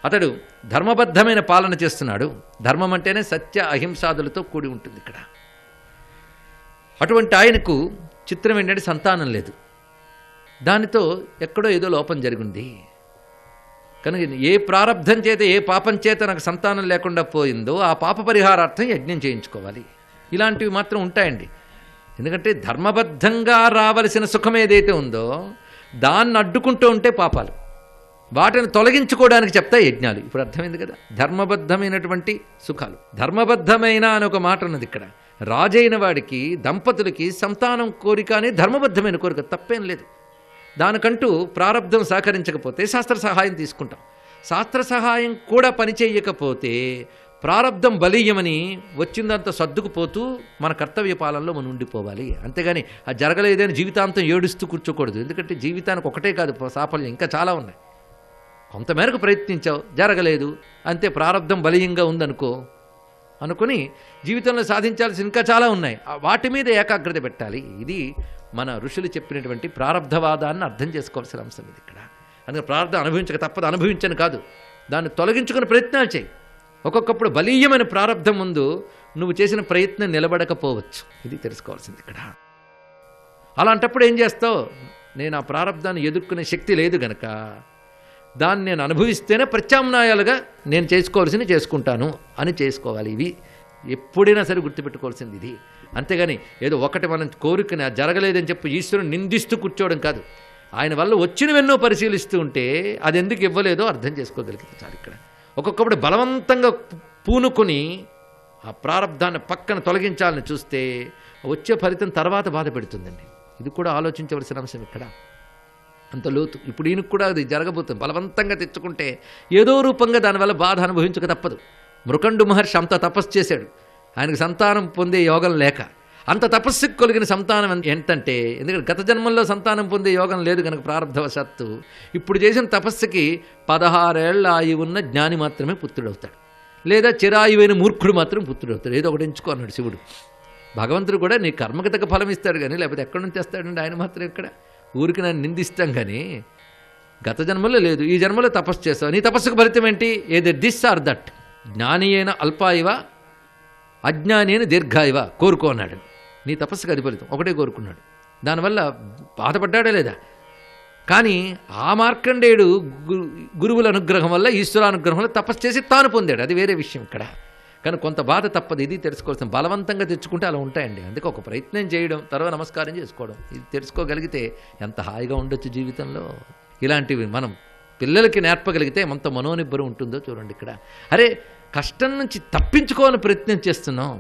అతడు ధర్మబద్ధమైన పాలన చేస్తున్నాడు. ధర్మం అంటేనే సత్య అహింసాదులతో కూడి ఉంటుంది ఇక్కడ. అటువంటి ఆయనకు చిత్రం ఏంటంటే సంతానం లేదు. దానితో ఎక్కడో ఏదో లోపం జరిగింది. కనుక ఏ ప్రారబ్ధం చేత ఏ పాపం చేత నాకు సంతానం లేకుండా పోయిందో ఆ పాప పరిహారార్థం యజ్ఞం చేయించుకోవాలి. ఇలాంటివి మాత్రం ఉంటాయండి. ఎందుకంటే ధర్మబద్ధంగా రావలసిన సుఖం ఏదైతే ఉందో దాన్ని అడ్డుకుంటూ ఉంటే పాపాలు, వాటిని తొలగించుకోవడానికి చెప్తా యజ్ఞాలు. ఇప్పుడు అర్థమైంది కదా, ధర్మబద్ధమైనటువంటి సుఖాలు. ధర్మబద్ధమైన అని ఒక మాట ఉన్నది ఇక్కడ. రాజైన వాడికి దంపతులకి సంతానం కోరిక అనే ధర్మబద్ధమైన కోరిక, తప్పేం లేదు. దానికంటూ ప్రారబ్ధం సహకరించకపోతే శాస్త్ర సహాయం తీసుకుంటాం. శాస్త్ర సహాయం కూడా పనిచేయకపోతే ప్రారబ్ధం బలీయమని వచ్చిందంతా సర్దుకుపోతూ మన కర్తవ్య పాలనలో మనం ఉండిపోవాలి. అంతేగాని అది జరగలేదని జీవితాంతం ఏడుస్తూ కూర్చోకూడదు. ఎందుకంటే జీవితానికి ఒకటే కాదు సాఫల్యం, ఇంకా చాలా ఉన్నాయి. కొంతమేరకు ప్రయత్నించావు, జరగలేదు, అంతే, ప్రారబ్ధం బలీయంగా ఉందనుకో అనుకుని జీవితంలో సాధించాల్సి ఇంకా చాలా ఉన్నాయి. వాటి మీద ఏకాగ్రత పెట్టాలి. ఇది మన ఋషులు చెప్పినటువంటి ప్రారబ్ధవాదాన్ని అర్థం చేసుకోవాల్సిన అంశం ఇది ఇక్కడ. అందుకే ప్రారబ్ధం అనుభవించక తప్పదు, అనుభవించను కాదు, దాన్ని తొలగించుకునే ప్రయత్నాలు చేయి. ఒక్కొక్కప్పుడు బలీయమైన ప్రారబ్ధం ముందు నువ్వు చేసిన ప్రయత్నం నిలబడకపోవచ్చు. ఇది తెలుసుకోవాల్సింది ఇక్కడ. అలాంటప్పుడు ఏం చేస్తావు? నేను ఆ ప్రారబ్ధాన్ని ఎదుర్కొనే శక్తి లేదు గనక దాన్ని నేను అనుభవిస్తేనే ప్రత్యామ్నాయాలుగా నేను చేసుకోవాల్సింది చేసుకుంటాను అని చేసుకోవాలి. ఇవి ఎప్పుడైనా సరే గుర్తుపెట్టుకోవాల్సింది ఇది. అంతేగాని ఏదో ఒకటి మనం కోరికని జరగలేదని చెప్పి ఈశ్వరుని నిందిస్తూ కూర్చోవడం కాదు. ఆయన వల్ల వచ్చినవెన్నో పరిశీలిస్తూ ఉంటే అది ఎందుకు ఇవ్వలేదో అర్థం చేసుకోగలిగితే చాలు ఇక్కడ. ఒక్కొక్కప్పుడు బలవంతంగా పూనుకొని ఆ ప్రారబ్ధాన్ని పక్కన తొలగించాలని చూస్తే వచ్చే ఫలితం తర్వాత బాధ పెడుతుందండి. ఇది కూడా ఆలోచించవలసిన అంశం ఇక్కడ. అంత లోతు. ఇప్పుడు ఈయనకు కూడా అది జరగబోతుంది. బలవంతంగా తెచ్చుకుంటే ఏదో రూపంగా దానివల్ల బాధ అనుభవించక తప్పదు. మృకండు మహర్షి అంత తపస్సు చేశాడు, ఆయనకు సంతానం పొందే యోగం లేక. అంత తపస్సుకు కలిగిన సంతానం ఏంటంటే, ఎందుకంటే గత జన్మల్లో సంతానం పొందే యోగం లేదు కనుక ప్రారబ్ధవశాత్తు ఇప్పుడు చేసిన తపస్సుకి 16 ఏళ్ల ఆయువు ఉన్న జ్ఞాని మాత్రమే పుత్రుడవుతాడు, లేదా చిరాయువైన మూర్ఖుడు మాత్రం పుత్రుడవుతాడు. ఏదో ఒకటి ఎంచుకో అన్నాడు శివుడు. భగవంతుడు కూడా నీ కర్మకి తగ్గ ఫలం ఇస్తాడు కానీ లేకపోతే ఎక్కడి నుంచి తెస్తాడండి ఆయన మాత్రం. ఇక్కడ ఊరికి నన్ను నిందిస్తాం కానీ గత జన్మలో లేదు, ఈ జన్మలో తపస్సు చేస్తావు, నీ తపస్సుకు ఫలితం ఏంటి? ఏది దిస్ ఆర్ దట్. జ్ఞాని అయిన అల్పాయువ, అజ్ఞాని అయిన దీర్ఘాయువ కోరుకో అన్నాడు. నీ తపస్సుకు అది ఫలితం, ఒకటే కోరుకున్నాడు. దానివల్ల బాధపడ్డాడే లేదా? కానీ ఆ మార్కండేయుడు గురువుల అనుగ్రహం వల్ల, ఈశ్వరానుగ్రహం వల్ల తపస్సు చేసి తాను పొందాడు, అది వేరే విషయం ఇక్కడ. కానీ కొంత బాధ తప్పదు. ఇది తెలుసుకోవాల్సిన. బలవంతంగా తెచ్చుకుంటే అలా ఉంటాయండి. అందుకే ఒక ప్రయత్నం చేయడం, తర్వాత నమస్కారం చేసుకోవడం, ఇది తెలుసుకోగలిగితే ఎంత హాయిగా ఉండొచ్చు జీవితంలో. ఇలాంటివి మనం పిల్లలకి నేర్పగలిగితే ఎంత మనోనిబ్బరం ఉంటుందో చూడండి ఇక్కడ. అరే కష్టం నుంచి తప్పించుకోవాలని ప్రయత్నం చేస్తున్నాం,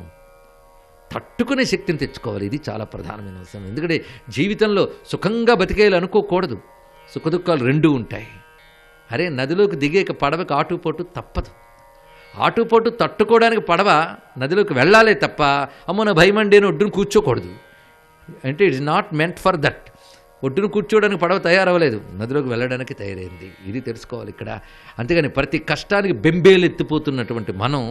తట్టుకునే శక్తిని తెచ్చుకోవాలి. ఇది చాలా ప్రధానమైన అవసరం. ఎందుకంటే జీవితంలో సుఖంగా బతికేయాలి అనుకోకూడదు. సుఖదుఖాలు రెండూ ఉంటాయి. అరే నదిలోకి దిగేక పడవకి ఆటుపోటు తప్పదు. ఆటుపోటు తట్టుకోవడానికి పడవ నదిలోకి వెళ్ళాలే తప్ప అమ్మో నా భయమండి అని ఒడ్డును కూర్చోకూడదు. అంటే it's not meant for that. ఒడ్డును కూర్చోవడానికి పడవ తయారవ్వలేదు, నదిలోకి వెళ్ళడానికి తయారైంది. ఇది తెలుసుకోవాలి ఇక్కడ. అంతేగాని ప్రతి కష్టానికి బెంబేలు ఎత్తిపోతున్నటువంటి మనం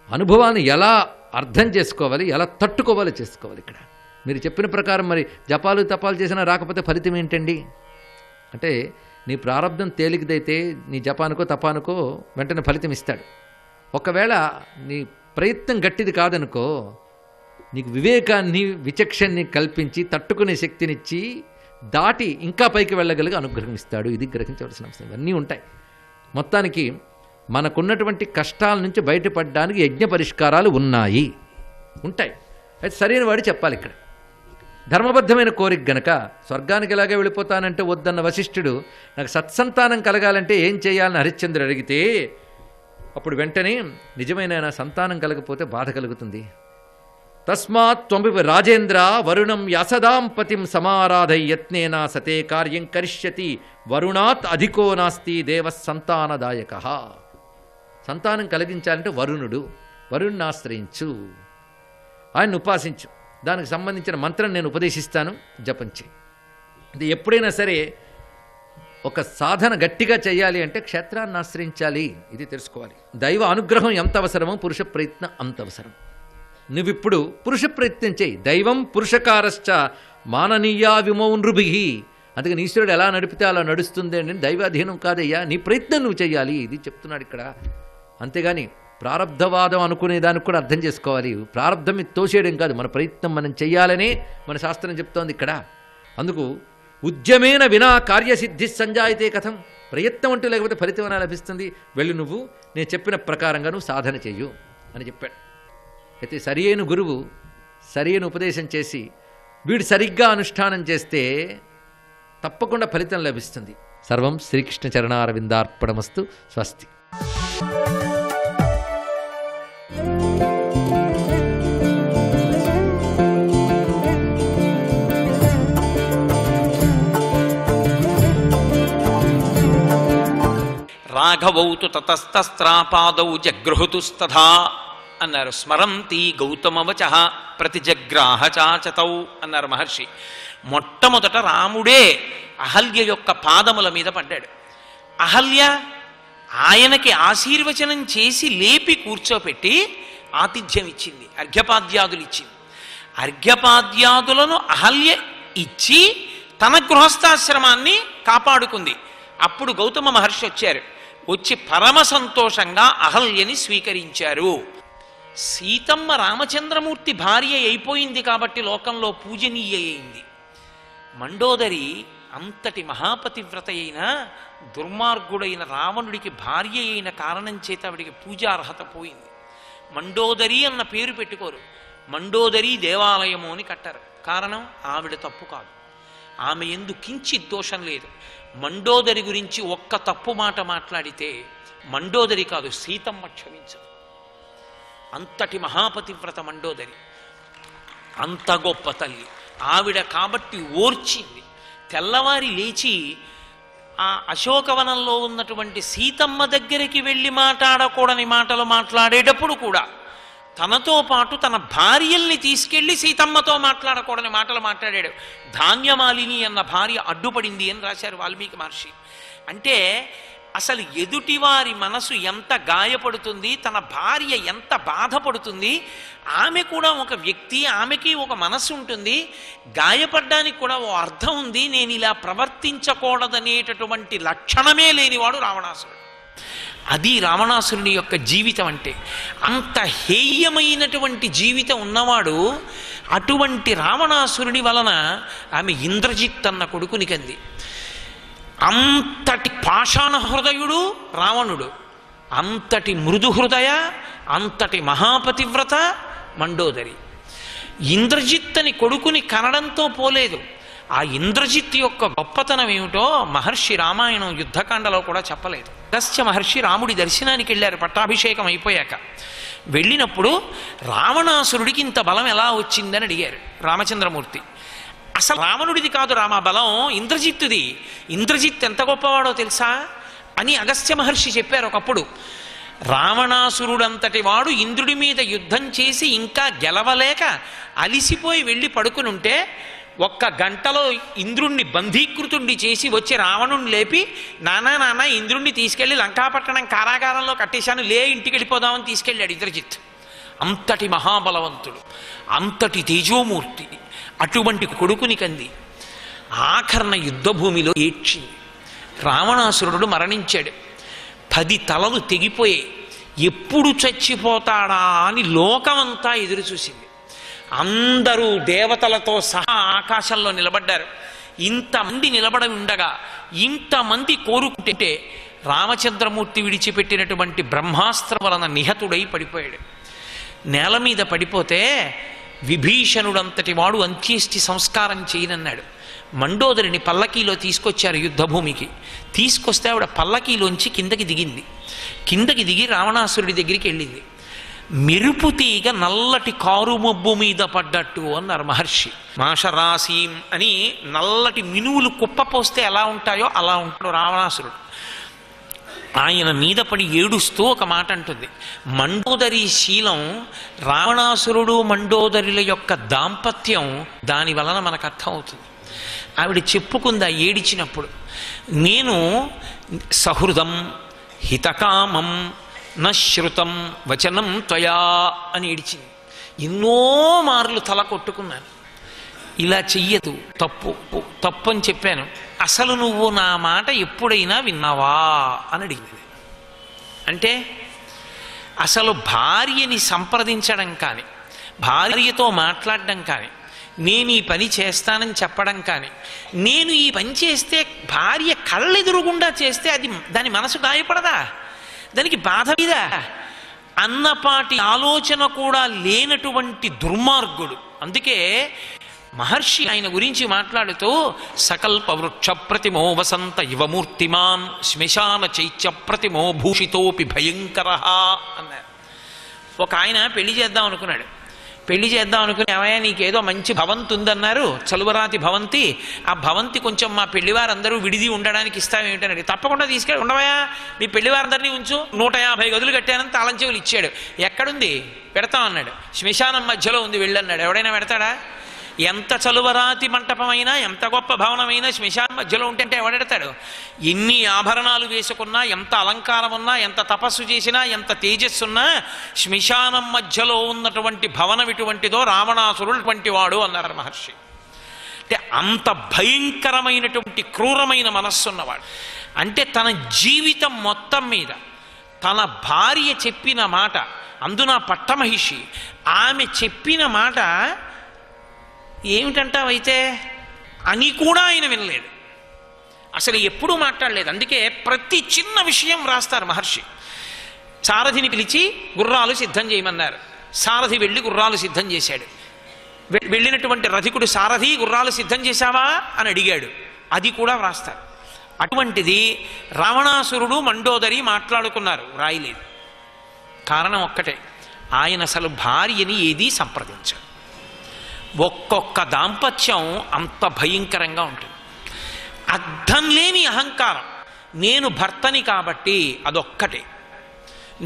అనుభవాన్ని ఎలా అర్థం చేసుకోవాలి, ఎలా తట్టుకోవాలి చేసుకోవాలి ఇక్కడ. మీరు చెప్పిన ప్రకారం మరి జపాలు తపాలు చేసినా రాకపోతే ఫలితం ఏంటండి? అంటే నీ ప్రారంధం తేలికదైతే నీ జపానికో తపానికో వెంటనే ఫలితం ఇస్తాడు. ఒకవేళ నీ ప్రయత్నం గట్టిది కాదనుకో, నీకు వివేకాన్ని విచక్షణని కల్పించి తట్టుకునే శక్తినిచ్చి దాటి ఇంకా పైకి వెళ్ళగలిగి అనుగ్రహం ఇస్తాడు. ఇది గ్రహించవలసిన అంశం. ఇవన్నీ ఉంటాయి. మొత్తానికి మనకున్నటువంటి కష్టాల నుంచి బయటపడడానికి యజ్ఞ పరిష్కారాలు ఉంటాయి. అయితే సరైన వాడు చెప్పాలి. ఇక్కడ ధర్మబద్ధమైన కోరిక గనక స్వర్గానికి ఎలాగే వెళ్ళిపోతానంటే వద్దన్న వశిష్ఠుడు నాకు సత్సంతానం కలగాలంటే ఏం చేయాలని హరిశ్చంద్రుడు అడిగితే అప్పుడు వెంటనే నిజమైన సంతానం కలగకపోతే బాధ కలుగుతుంది. తస్మాత్ త్వమివ రాజేంద్ర వరుణం యాసదాం పతిం సమారాధై యత్నేన సతే కార్యం కరిష్యతి వరుణాత్ అధికో నాస్తి దేవ సంతానదాయక. సంతానం కలిగించాలంటే వరుణ్ణి ఆశ్రయించు, ఆయన్ని ఉపాసించు. దానికి సంబంధించిన మంత్రం నేను ఉపదేశిస్తాను, జపం చేయి. ఇది ఎప్పుడైనా సరే ఒక సాధన గట్టిగా చేయాలి అంటే క్షేత్రాన్ని ఆశ్రయించాలి. ఇది తెలుసుకోవాలి. దైవ అనుగ్రహం ఎంత అవసరమో పురుష ప్రయత్నం అంత అవసరం. నువ్విప్పుడు పురుష ప్రయత్నం చేయి. దైవం పురుషకారశ్చ మాననీయా విమౌ నృభిః. అందుకని ఈశ్వరుడు ఎలా నడిపితే అలా నడుస్తుంది అని దైవాధీనం కాదయ్యా, నీ ప్రయత్నం నువ్వు చేయాలి. ఇది చెప్తున్నాడు ఇక్కడ. అంతేగాని ప్రారంధవాదం అనుకునేదానికి కూడా అర్థం చేసుకోవాలి. ప్రారంధం ఇది తోసేయడం కాదు, మన ప్రయత్నం మనం చెయ్యాలనే మన శాస్త్రం చెప్తోంది ఇక్కడ. అందుకు ఉద్యమేన వినా కార్యసిద్ధి సంజాయితే కథం. ప్రయత్నం అంటూ లేకపోతే ఫలితం ఎలా లభిస్తుంది? వెళ్ళి నువ్వు నేను చెప్పిన ప్రకారంగా నువ్వు సాధన చెయ్యు అని చెప్పాడు. అయితే సరి అయిన గురువు సరి అయిన ఉపదేశం చేసి వీడు సరిగ్గా అనుష్ఠానం చేస్తే తప్పకుండా ఫలితం లభిస్తుంది. సర్వం శ్రీకృష్ణ చరణారవిందార్పణమస్తు. స్వస్తి. రాఘవౌతు తతస్తస్త్రాపాదౌ జగృహుతుస్తథా అన్నారు. స్మరంతి గౌతమవచ ప్రతిజగ్రాహ చాచతౌ అన్నారు మహర్షి. మొట్టమొదట రాముడే అహల్య యొక్క పాదముల మీద పడ్డాడు. అహల్య ఆయనకి ఆశీర్వచనం చేసి లేపి కూర్చోపెట్టి ఆతిథ్యం ఇచ్చింది, అర్ఘ్యపాద్యాదులు ఇచ్చింది. అర్ఘ్యపాద్యాదులను అహల్య ఇచ్చి తన గృహస్థాశ్రమాన్ని కాపాడుకుంది. అప్పుడు గౌతమ మహర్షి వచ్చారు. వచ్చి పరమ సంతోషంగా అహల్యని స్వీకరించారు. సీతమ్మ రామచంద్రమూర్తి భార్య అయిపోయింది కాబట్టి లోకంలో పూజనీయ అయింది. మండోదరి అంతటి మహాపతివ్రత అయిన దుర్మార్గుడైన రావణుడికి భార్య అయిన కారణం చేత ఆవిడికి పూజార్హత పోయింది. మండోదరి అన్న పేరు పెట్టుకోరు, మండోదరి దేవాలయము అని కట్టారు. కారణం ఆవిడ తప్పు కాదు, ఆమె యందు కించిత్ దోషం లేదు. మండోదరి గురించి ఒక్క తప్పు మాట మాట్లాడితే మండోదరి కాదు సీతమ్మ క్షమించదు. అంతటి మహాపతివ్రత మండోదరి, అంత గొప్ప తల్లి ఆవిడ. కాబట్టి ఓర్చింది. తెల్లవారి లేచి ఆ అశోకవనంలో ఉన్నటువంటి సీతమ్మ దగ్గరికి వెళ్ళి మాట్లాడకూడని మాటలు మాట్లాడేటప్పుడు కూడా తనతో పాటు తన భార్యల్ని తీసుకెళ్లి సీతమ్మతో మాట్లాడకూడని మాటలు మాట్లాడాడు. ధాన్యమాలిని అన్న భార్య అడ్డుపడింది అని రాశారు వాల్మీకి మహర్షి. అంటే అసలు ఎదుటివారి మనసు ఎంత గాయపడుతుంది, తన భార్య ఎంత బాధపడుతుంది. ఆమె కూడా ఒక వ్యక్తి, ఆమెకి ఒక మనస్సు ఉంటుంది. గాయపడ్డానికి కూడా ఓ అర్థం ఉంది. నేను ఇలా ప్రవర్తించకూడదనేటటువంటి లక్షణమే లేనివాడు రావణాసురుడు. అది రావణాసురుని యొక్క జీవితం అంటే. అంత హేయమైనటువంటి జీవితం ఉన్నవాడు. అటువంటి రావణాసురుని వలన ఆమె ఇంద్రజిత్ అన్న కొడుకుని కంది. అంతటి పాషాణ హృదయుడు రావణుడు, అంతటి మృదు హృదయ, అంతటి మహాపతివ్రత మండోదరి. ఇంద్రజిత్ అని కొడుకుని కనడంతో పోలేదు. ఆ ఇంద్రజిత్ యొక్క గొప్పతనం ఏమిటో మహర్షి రామాయణం యుద్ధకాండలో కూడా చెప్పలేదు. అగస్త్య మహర్షి రాముడి దర్శనానికి వెళ్ళారు పట్టాభిషేకం అయిపోయాక. వెళ్ళినప్పుడు రావణాసురుడికి ఇంత బలం ఎలా వచ్చిందని అడిగారు రామచంద్రమూర్తి. అసలు రావణుడిది కాదు రామ బలం, ఇంద్రజిత్తుది. ఇంద్రజిత్ ఎంత గొప్పవాడో తెలుసా అని అగస్త్య మహర్షి చెప్పారు ఒకప్పుడు. రావణాసురుడంతటి వాడు ఇంద్రుడి మీద యుద్ధం చేసి ఇంకా గెలవలేక అలిసిపోయి వెళ్ళి పడుకునుంటే ఒక్క గంటలో ఇంద్రుణ్ణి బంధీకృతుణ్ణి చేసి వచ్చి రావణుణ్ణి లేపి, నాన్న ఇంద్రుణ్ణి తీసుకెళ్లి లంకాపట్టణం కారాగారంలో కట్టేశాను, లే ఇంటికి వెళ్ళిపోదామని తీసుకెళ్ళాడు ఇంద్రజిత్. అంతటి మహాబలవంతుడు, అంతటి తేజోమూర్తి. అటువంటి కొడుకుని కంది. ఆఖరణ యుద్ధభూమిలో ఏడ్చింది. రావణాసురుడు మరణించాడు. 10 తలలు తెగిపోయాయి. ఎప్పుడు చచ్చిపోతాడా అని లోకమంతా ఎదురు చూసింది. అందరూ దేవతలతో సహా ఆకాశంలో నిలబడ్డారు. ఇంతమంది నిలబడి ఉండగా ఇంతమంది కోరుకుంటే రామచంద్రమూర్తి విడిచిపెట్టినటువంటి బ్రహ్మాస్త్రం వలన నిహతుడై పడిపోయాడు. నేల మీద పడిపోతే విభీషణుడంతటి వాడు అంత్యేష్టి సంస్కారం చేయనన్నాడు. మండోదరిని పల్లకీలో తీసుకొచ్చారు యుద్ధభూమికి. తీసుకొస్తే ఆవిడ పల్లకీలోంచి కిందకి దిగింది. కిందకి దిగి రావణాసురుడి దగ్గరికి వెళ్ళింది. మెరుపు తీగ నల్లటి కారుమబ్బు మీద పడ్డట్టు అన్నారు మహర్షి. మాషరాశీం అని నల్లటి మినువులు కుప్పపోస్తే ఎలా ఉంటాయో అలా ఉంటాడు రావణాసురుడు. ఆయన మీద పడి ఏడుస్తూ ఒక మాట అంటుంది. మండోదరి శీలం, రావణాసురుడు మండోదరిల యొక్క దాంపత్యం దాని వలన మనకు అర్థం అవుతుంది. ఆవిడ చెప్పుకుందా ఏడిచినప్పుడు, నేను సహృదం హితకామం నశ్రుతం వచనం త్వయా అని ఏడిచింది. ఎన్నో మార్లు తల కొట్టుకున్నాను, ఇలా చెయ్యదు, తప్పు తప్పు అని చెప్పాను, అసలు నువ్వు నా మాట ఎప్పుడైనా విన్నావా అని అడిగింది. అంటే అసలు భార్యని సంప్రదించడం కానీ, భార్యతో మాట్లాడడం కానీ, నేను ఈ పని చేస్తానని చెప్పడం కానీ, నేను ఈ పని చేస్తే భార్య కళ్ళెదురుగుండా చేస్తే అది దాని మనసు గాయపడదా, దానికి బాధ మీద అన్నపాటి ఆలోచన కూడా లేనటువంటి దుర్మార్గుడు. అందుకే మహర్షి ఆయన గురించి మాట్లాడుతూ సకల్ప వృక్ష ప్రతిమో వసంత యువమూర్తిమాన్ శ్మశాన చైత్య ప్రతిమో భూషితోపి భయంకర అన్నారు. ఒక ఆయన పెళ్లి చేద్దాం అనుకున్నాడు. పెళ్లి చేద్దాం అనుకుని, ఏమయ్యా నీకేదో మంచి భవంతి ఉందన్నారు, చలువరాతి భవంతి, ఆ భవంతి కొంచెం మా పెళ్లివారందరూ విడిది ఉండడానికి ఇస్తామేమిటన్నాడు. తప్పకుండా తీసుకెళ్ళి ఉండవయా, మీ పెళ్లివారందరినీ ఉంచు, 150 గదులు కట్టానని తాళం చెవులు ఇచ్చాడు. ఎక్కడుంది, పెడతాం అన్నాడు. శ్మశానం మధ్యలో ఉంది, వెళ్ళన్నాడు. ఎవడైనా పెడతాడా? ఎంత చలువరాతి మంటపమైనా, ఎంత గొప్ప భవనమైనా శ్మశానం మధ్యలో ఉంటే ఎవడెడతాడు? ఎన్ని ఆభరణాలు వేసుకున్నా, ఎంత అలంకారం ఉన్నా, ఎంత తపస్సు చేసినా, ఎంత తేజస్సున్నా, శ్మశానం మధ్యలో ఉన్నటువంటి భవనం ఇటువంటిదో రావణాసురుడు అటువంటి వాడు అన్నారు మహర్షి. అంటే అంత భయంకరమైనటువంటి క్రూరమైన మనస్సున్నవాడు. అంటే తన జీవితం మొత్తం మీద తన భార్య చెప్పిన మాట, అందున పట్టమహిషి, ఆమె చెప్పిన మాట ఏమిటంటావైతే అని కూడా ఆయన వినలేదు, అసలు ఎప్పుడూ మాట్లాడలేదు. అందుకే ప్రతి చిన్న విషయం రాస్తారు మహర్షి. సారథిని పిలిచి గుర్రాలు సిద్ధం చేయమన్నారు. సారథి వెళ్ళి గుర్రాలు సిద్ధం చేశాడు. వెళ్ళినటువంటి రథికుడు, సారథి గుర్రాలు సిద్ధం చేశావా అని అడిగాడు. అది కూడా వ్రాస్తారు. అటువంటిది రావణాసురుడు మండోదరి మాట్లాడుకున్నారు, రాయలేదు. కారణం ఒక్కటే, ఆయన అసలు భార్యని ఏదీ సంప్రదించారు. ఒక్కొక్క దాంపత్యం అంత భయంకరంగా ఉంటుంది. అర్థం లేని అహంకారం. నేను భర్తని కాబట్టి అదొక్కటే,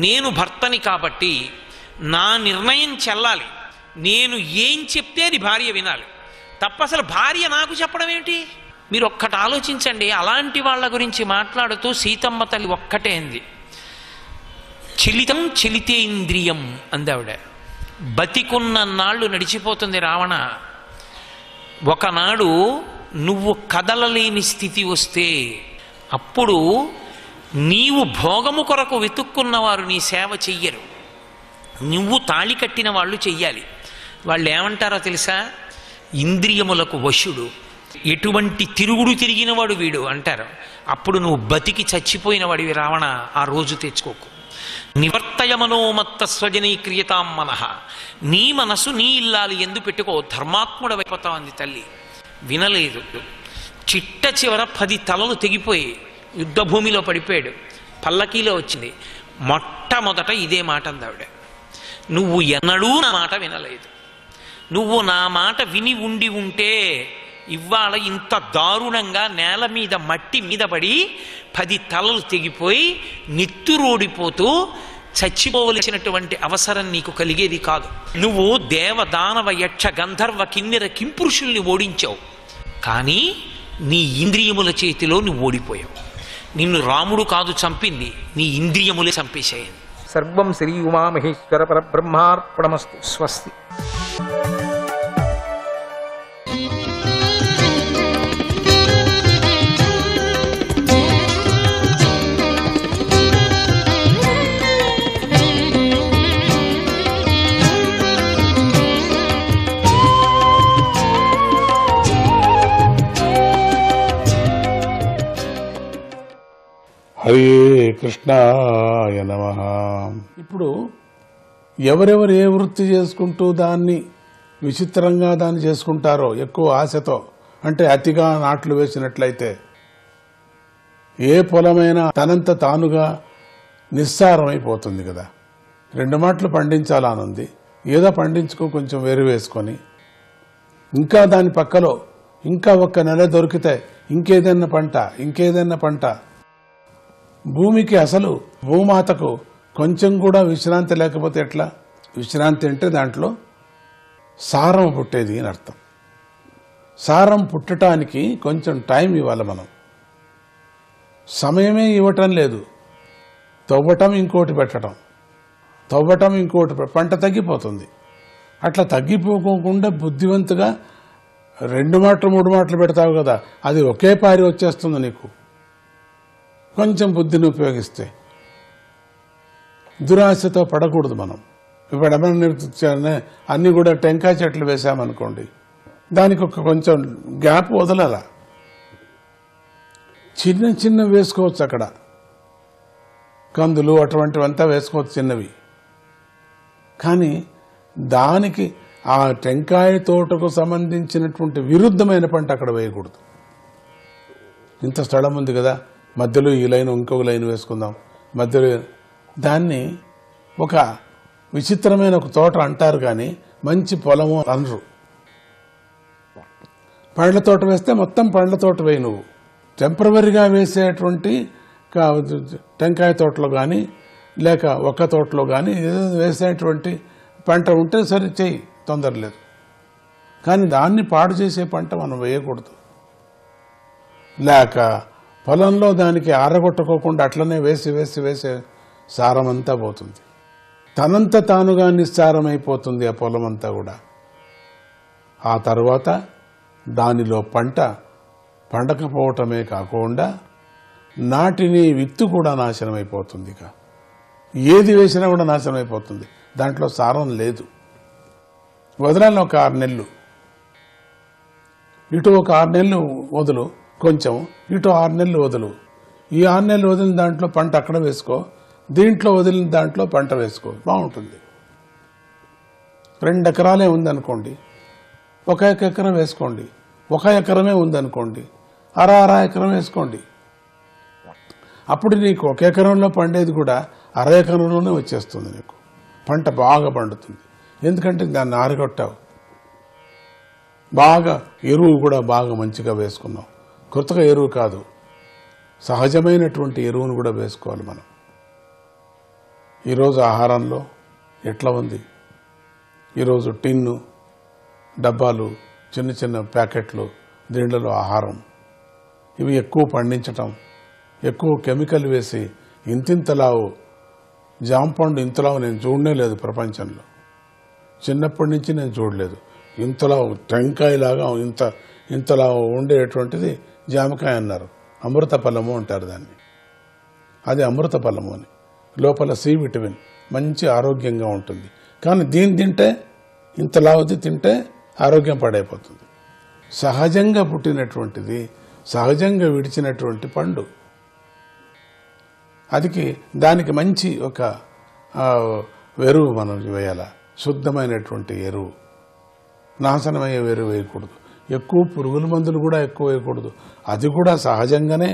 నేను భర్తని కాబట్టి నా నిర్ణయం చెల్లాలి, నేను ఏం చెప్తే అది భార్య వినాలి తప్ప అసలు భార్య నాకు చెప్పడం ఏమిటి? మీరు ఒక్కటి ఆలోచించండి. అలాంటి వాళ్ళ గురించి మాట్లాడుతూ సీతమ్మ తల్లి ఒక్కటే అంది, చలితం చలితేంద్రియం అందావిడ. బతికున్న నాళ్ళు నడిచిపోతుంది రావణ. ఒకనాడు నువ్వు కదలలేని స్థితి వస్తే అప్పుడు నీవు భోగము కొరకు వెతుక్కున్నవారు నీ సేవ చెయ్యరు, నువ్వు తాళి కట్టిన వాళ్ళు చెయ్యాలి. వాళ్ళు ఏమంటారో తెలుసా? ఇంద్రియములకు వశుడు, ఎటువంటి తిరుగుడు తిరిగినవాడు వీడు అంటారు. అప్పుడు నువ్వు బతికి చచ్చిపోయిన వాడివి రావణ. ఆ రోజు తెచ్చుకోకు. నివర్తయమనోమత్త స్వజనీక్రియతాం మనః, నీ మనసు నీ ఇల్లాలి ఎందు పెట్టుకో, ధర్మాత్ముడ అయిపోతావు అంది తల్లి. వినలేదు. చిట్ట చివర 10 తలలు తెగిపోయి యుద్ధభూమిలో పడిపోయాడు. పల్లకీలో వచ్చింది. మొట్టమొదట ఇదే మాట అందావిడ, నువ్వు ఎన్నడూ నా మాట వినలేదు, నువ్వు నా మాట విని ఉండి ఉంటే ఇవాళ ఇంత దారుణంగా నేల మీద మట్టి మీద పడి 10 తలలు తెగిపోయి నెత్తురోడిపోతూ చచ్చిపోవలసినటువంటి అవసరం నీకు కలిగేది కాదు. నువ్వు దేవ దానవ యక్ష గంధర్వ కిన్నెర కింపురుషుల్ని ఓడించావు, కానీ నీ ఇంద్రియముల చేతిలో నువ్వు ఓడిపోయావు. నిన్ను రాముడు కాదు చంపింది, నీ ఇంద్రియములే చంపేశాయి. సర్వం శ్రీ ఉమామహేశ్వర పరబ్రహ్మార్పణమస్తు. స్వస్తి. హరే కృష్ణాయ నమః. ఇప్పుడు ఎవరెవరు ఏ వృత్తి చేసుకుంటూ దాన్ని విచిత్రంగా దాన్ని చేసుకుంటారో ఎక్కువ ఆశతో, అంటే అతిగా నాట్లు వేసినట్లయితే ఏ పొలమైనా తనంత తానుగా నిస్సారమైపోతుంది కదా. 2 మాటలు పండించాలనుంది, ఏదో పండించుకో కొంచెం వేరు వేసుకొని, ఇంకా దాని పక్కలో ఇంకా 1 నెల దొరికితే ఇంకేదైనా పంట. భూమికి అసలు భూమాతకు కొంచెం కూడా విశ్రాంతి లేకపోతే ఎట్లా? విశ్రాంతి అంటే దాంట్లో సారం పుట్టేది అని అర్థం. సారం పుట్టడానికి కొంచెం టైం ఇవ్వాలి మనం. సమయమే ఇవ్వటం లేదు. తవ్వటం ఇంకోటి పెట్టడం, తవ్వటం ఇంకోటి పంట తగ్గిపోతుంది. అట్లా తగ్గిపోకుండా బుద్ధివంతుగా 2 మాటలు 3 మాటలు పెడతావు కదా, అది ఒకే పారి వచ్చేస్తుంది నీకు. కొంచెం బుద్ధిని ఉపయోగిస్తే. దురాశతో పడకూడదు మనం. ఇప్పుడు ఏమైనా అన్నీ కూడా టెంకాయ చెట్లు వేసామనుకోండి, దానికి కొంచెం గ్యాప్ వదలాల. చిన్న వేసుకోవచ్చు, అక్కడ కందులు అటువంటివంతా వేసుకోవచ్చు చిన్నవి. కానీ దానికి ఆ టెంకాయ తోటకు సంబంధించినటువంటి విరుద్ధమైన పంట అక్కడ వేయకూడదు. ఇంత స్థలం ఉంది కదా, మధ్యలో ఈ లైన్ ఇంకొక లైన్ వేసుకుందాం, మధ్యలో దాన్ని ఒక విచిత్రమైన ఒక తోట అంటారు, కానీ మంచి పొలము అనరు. పండ్ల తోట వేస్తే మొత్తం పండ్ల తోట వేయి. నువ్వు టెంపరవరీగా వేసేటువంటి టెంకాయ తోటలో కానీ లేక ఒక్క తోటలో కానీ వేసేటువంటి పంట ఉంటే సరే చెయ్యి, తొందర లేదు. కానీ దాన్ని పాడు చేసే పంట మనం వేయకూడదు. లేక పొలంలో దానికి ఆరగొట్టుకోకుండా అట్లనే వేసే సారమంతా పోతుంది. తనంత తానుగా నిస్సారమైపోతుంది ఆ పొలం అంతా కూడా. ఆ తర్వాత దానిలో పంట పండకపోవటమే కాకుండా నాటిని విత్తు కూడా నాశనం అయిపోతుంది. ఇక ఏది వేసినా కూడా నాశనం అయిపోతుంది. దాంట్లో సారం లేదు. వదలాలి ఒక 6 నెలలు, ఇటు ఒక 6 నెలలు వదులు, కొంచెం ఇటు 6 నెలలు వదులు. ఈ 6 నెలలు వదిలిన దాంట్లో పంట అక్కడ వేసుకో, దీంట్లో వదిలిన దాంట్లో పంట వేసుకో, బాగుంటుంది. 2 ఎకరాలే ఉందనుకోండి, 1 ఎకరం వేసుకోండి. 1 ఎకరమే ఉందనుకోండి, అర ఎకరం వేసుకోండి. అప్పుడు నీకు 1 ఎకరంలో పండేది కూడా అర ఎకరంలోనే వచ్చేస్తుంది. నీకు పంట బాగా పండుతుంది. ఎందుకంటే దాన్ని ఆరగొట్టావు, బాగా ఎరువు కూడా బాగా మంచిగా వేసుకున్నావు. కొత్తగా ఎరువు కాదు, సహజమైనటువంటి ఎరువును కూడా వేసుకోవాలి మనం. ఈరోజు ఆహారంలో ఎట్లా ఉంది? ఈరోజు టిన్ను డబ్బాలు, చిన్న ప్యాకెట్లు, దీంట్లో ఆహారం, ఇవి ఎక్కువ పండించటం, ఎక్కువ కెమికల్ వేసి ఇంతింతలావు జాంపండు ఇంతలావు నేను చూడనే లేదు ప్రపంచంలో. చిన్నప్పటి నుంచి నేను చూడలేదు. ఇంతలావు టెంకాయలాగా ఇంతలా ఉండేటువంటిది జామకాయ అన్నారు. అమృత ఫలము అంటారు దాన్ని. అది అమృత ఫలము అని. లోపల సి విటమిన్, మంచి ఆరోగ్యంగా ఉంటుంది. కానీ దీన్ని తింటే, ఇంతలావుది తింటే ఆరోగ్యం పాడైపోతుంది. సహజంగా పుట్టినటువంటిది, సహజంగా విడిచినటువంటి పండు. దానికి మంచి ఒక ఎరువు మనం వేయాల. శుద్ధమైనటువంటి ఎరువు, నాశనమయ్యే ఎరువు వేయకూడదు. ఎక్కువ పురుగుల మందులు కూడా ఎక్కువ వేయకూడదు. అది కూడా సహజంగానే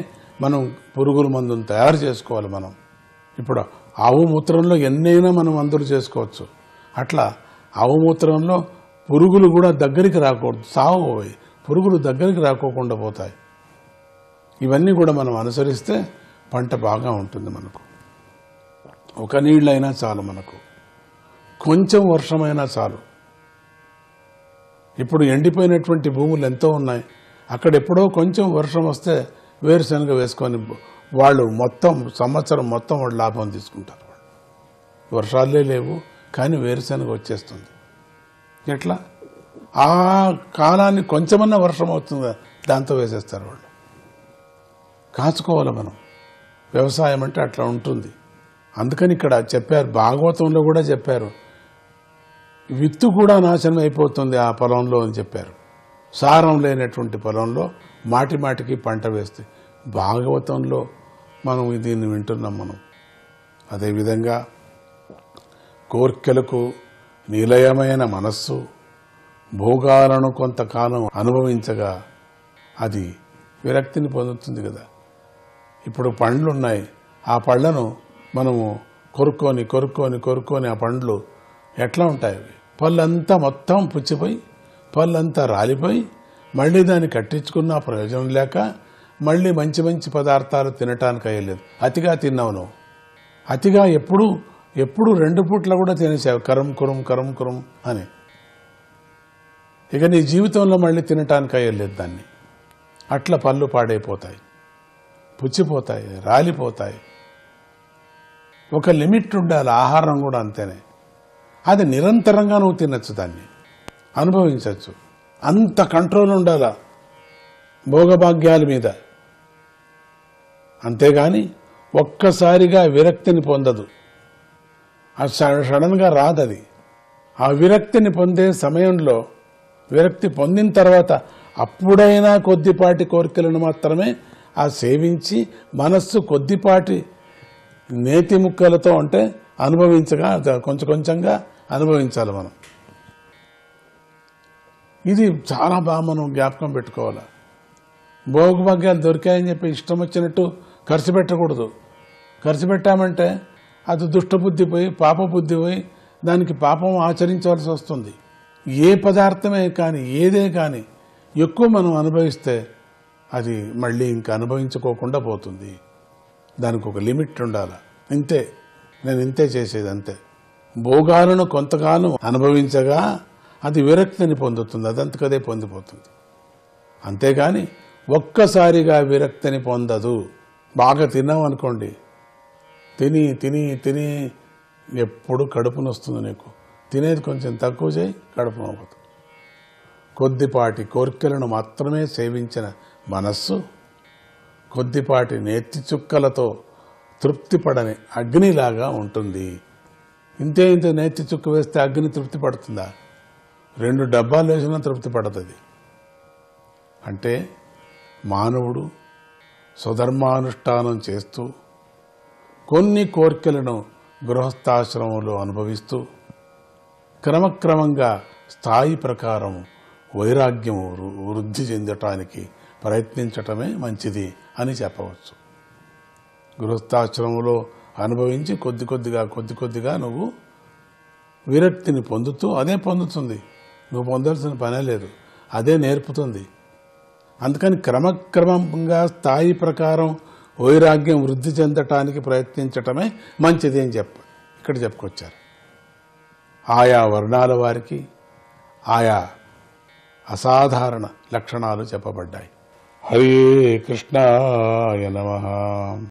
మనం పురుగుల మందును తయారు చేసుకోవాలి. మనం ఇప్పుడు ఆవు మూత్రంలో ఎన్నైనా మనం మందులు చేసుకోవచ్చు. అట్లా ఆవు మూత్రంలో పురుగులు కూడా దగ్గరికి రాకూడదు, సాగుపోయి పురుగులు దగ్గరికి రాకోకుండా పోతాయి. ఇవన్నీ కూడా మనం అనుసరిస్తే పంట బాగా ఉంటుంది. మనకు ఒక నీళ్ళైనా చాలు, మనకు కొంచెం వర్షమైనా చాలు. ఇప్పుడు ఎండిపోయినటువంటి భూములు ఎంతో ఉన్నాయి. అక్కడ ఎప్పుడో కొంచెం వర్షం వస్తే వేరుశనగ వేసుకొని వాళ్ళు సంవత్సరం మొత్తం వాళ్ళు లాభం తీసుకుంటారు. వర్షాలే లేవు, కానీ వేరుశనగ వచ్చేస్తుంది. ఎట్లా? ఆ కాలాన్ని కొంచెమన్నా వర్షం అవుతుందా దాంతో వేసేస్తారు వాళ్ళు. కాచుకోవాలి మనం. వ్యవసాయం అంటే అట్లా ఉంటుంది. అందుకని ఇక్కడ చెప్పారు, భాగవతంలో కూడా చెప్పారు, విత్తు కూడా నాశనం అయిపోతుంది ఆ పొలంలో అని చెప్పారు. సారం లేనటువంటి పొలంలో మాటికి పంట వేస్తే. భాగవతంలో మనం దీన్ని వింటున్నాం మనం. అదేవిధంగా కోర్కెలకు నిలయమైన మనస్సు భోగాలను కొంతకాలం అనుభవించగా అది విరక్తిని పొందుతుంది కదా. ఇప్పుడు పండ్లు ఉన్నాయి, ఆ పళ్ళను మనము కొరుక్కొని కొరుక్కొని కొరుక్కొని ఆ పండ్లు ఎట్లా ఉంటాయి? పళ్ళంతా మొత్తం పుచ్చిపోయి పళ్ళంతా రాలిపోయి మళ్ళీ దాన్ని కట్టించుకున్న ప్రయోజనం లేక మళ్ళీ మంచి మంచి పదార్థాలు తినటానికి అయ్యలేదు. అతిగా తిన్నావు నువ్వు. అతిగా ఎప్పుడు 2 పూట్ల కూడా తినేసావు, కరం కురం కరం కురం అని. ఇక నీ జీవితంలో మళ్ళీ తినటానికి అయ్యలేదు దాన్ని. అట్లా పళ్ళు పాడైపోతాయి, పుచ్చిపోతాయి, రాలిపోతాయి. ఒక లిమిట్ ఉండాలి. ఆహారం కూడా అంతేనే. అది నిరంతరంగా నువ్వు తినచ్చు, దాన్ని అనుభవించవచ్చు. అంత కంట్రోల్ ఉండాలా భోగభాగ్యాల మీద. అంతేగాని ఒక్కసారిగా విరక్తిని పొందదు. అది సడన్గా రాదది. ఆ విరక్తిని పొందే సమయంలో, విరక్తి పొందిన తర్వాత అప్పుడైనా కొద్దిపాటి కోరికలను మాత్రమే ఆ సేవించి మనస్సు కొద్దిపాటి నేతి ముక్కలతో అంటే అనుభవించగా కొంచెం కొంచెంగా అనుభవించాలి మనం. ఇది చాలా బాగా మనం జ్ఞాపకం పెట్టుకోవాలి. భోగభాగ్యాలు దొరికాయని చెప్పి ఇష్టం వచ్చినట్టు ఖర్చు పెట్టకూడదు. ఖర్చు పెట్టామంటే అది దుష్టబుద్ధి పోయి పాపబుద్ధి పోయి దానికి పాపం ఆచరించవలసి వస్తుంది. ఏ పదార్థమే కానీ ఏదే కానీ ఎక్కువ మనం అనుభవిస్తే అది మళ్ళీ ఇంకా అనుభవించుకోకుండా పోతుంది. దానికి ఒక లిమిట్ ఉండాలి. ఇంతే, నేను ఇంతే చేసేది అంతే. భోగాలను కొంతకాలం అనుభవించగా అది విరక్తిని పొందుతుంది, అదంతకదే పొందిపోతుంది. అంతేగాని ఒక్కసారిగా విరక్తిని పొందదు. బాగా తిన్నాం అనుకోండి, తిని తిని తిని ఎప్పుడు కడుపును వస్తుంది నీకు. తినేది కొంచెం తక్కువ చేయి, కడుపు నవ్వుతుంది. కొద్దిపాటి కోరికలను మాత్రమే సేవించిన మనస్సు కొద్దిపాటి నేతి చుక్కలతో తృప్తిపడని అగ్నిలాగా ఉంటుంది. ఇంతే ఇంత నేతి చుక్క వేస్తే అగ్ని తృప్తి పడుతుందా? 2 డబ్బాలు వేసినా తృప్తి పడుతుంది. అంటే మానవుడు స్వధర్మానుష్ఠానం చేస్తూ కొన్ని కోరికలను గృహస్థాశ్రమంలో అనుభవిస్తూ క్రమక్రమంగా స్థాయి ప్రకారం వైరాగ్యం వృద్ధి చెందటానికి ప్రయత్నించటమే మంచిది అని చెప్పవచ్చు. గృహస్థాశ్రమంలో అనుభవించి కొద్ది కొద్దిగా నువ్వు విరక్తిని పొందుతూ అదే పొందుతుంది. నువ్వు పొందాల్సిన పనే లేదు, అదే నేర్పుతుంది. అందుకని క్రమక్రమంగా స్థాయి ప్రకారం వైరాగ్యం వృద్ధి చెందటానికి ప్రయత్నించటమే మంచిది అని ఇక్కడ చెప్పుకొచ్చారు. ఆయా వర్ణాల వారికి ఆయా అసాధారణ లక్షణాలు చెప్పబడ్డాయి. హరే కృష్ణాయ నమః.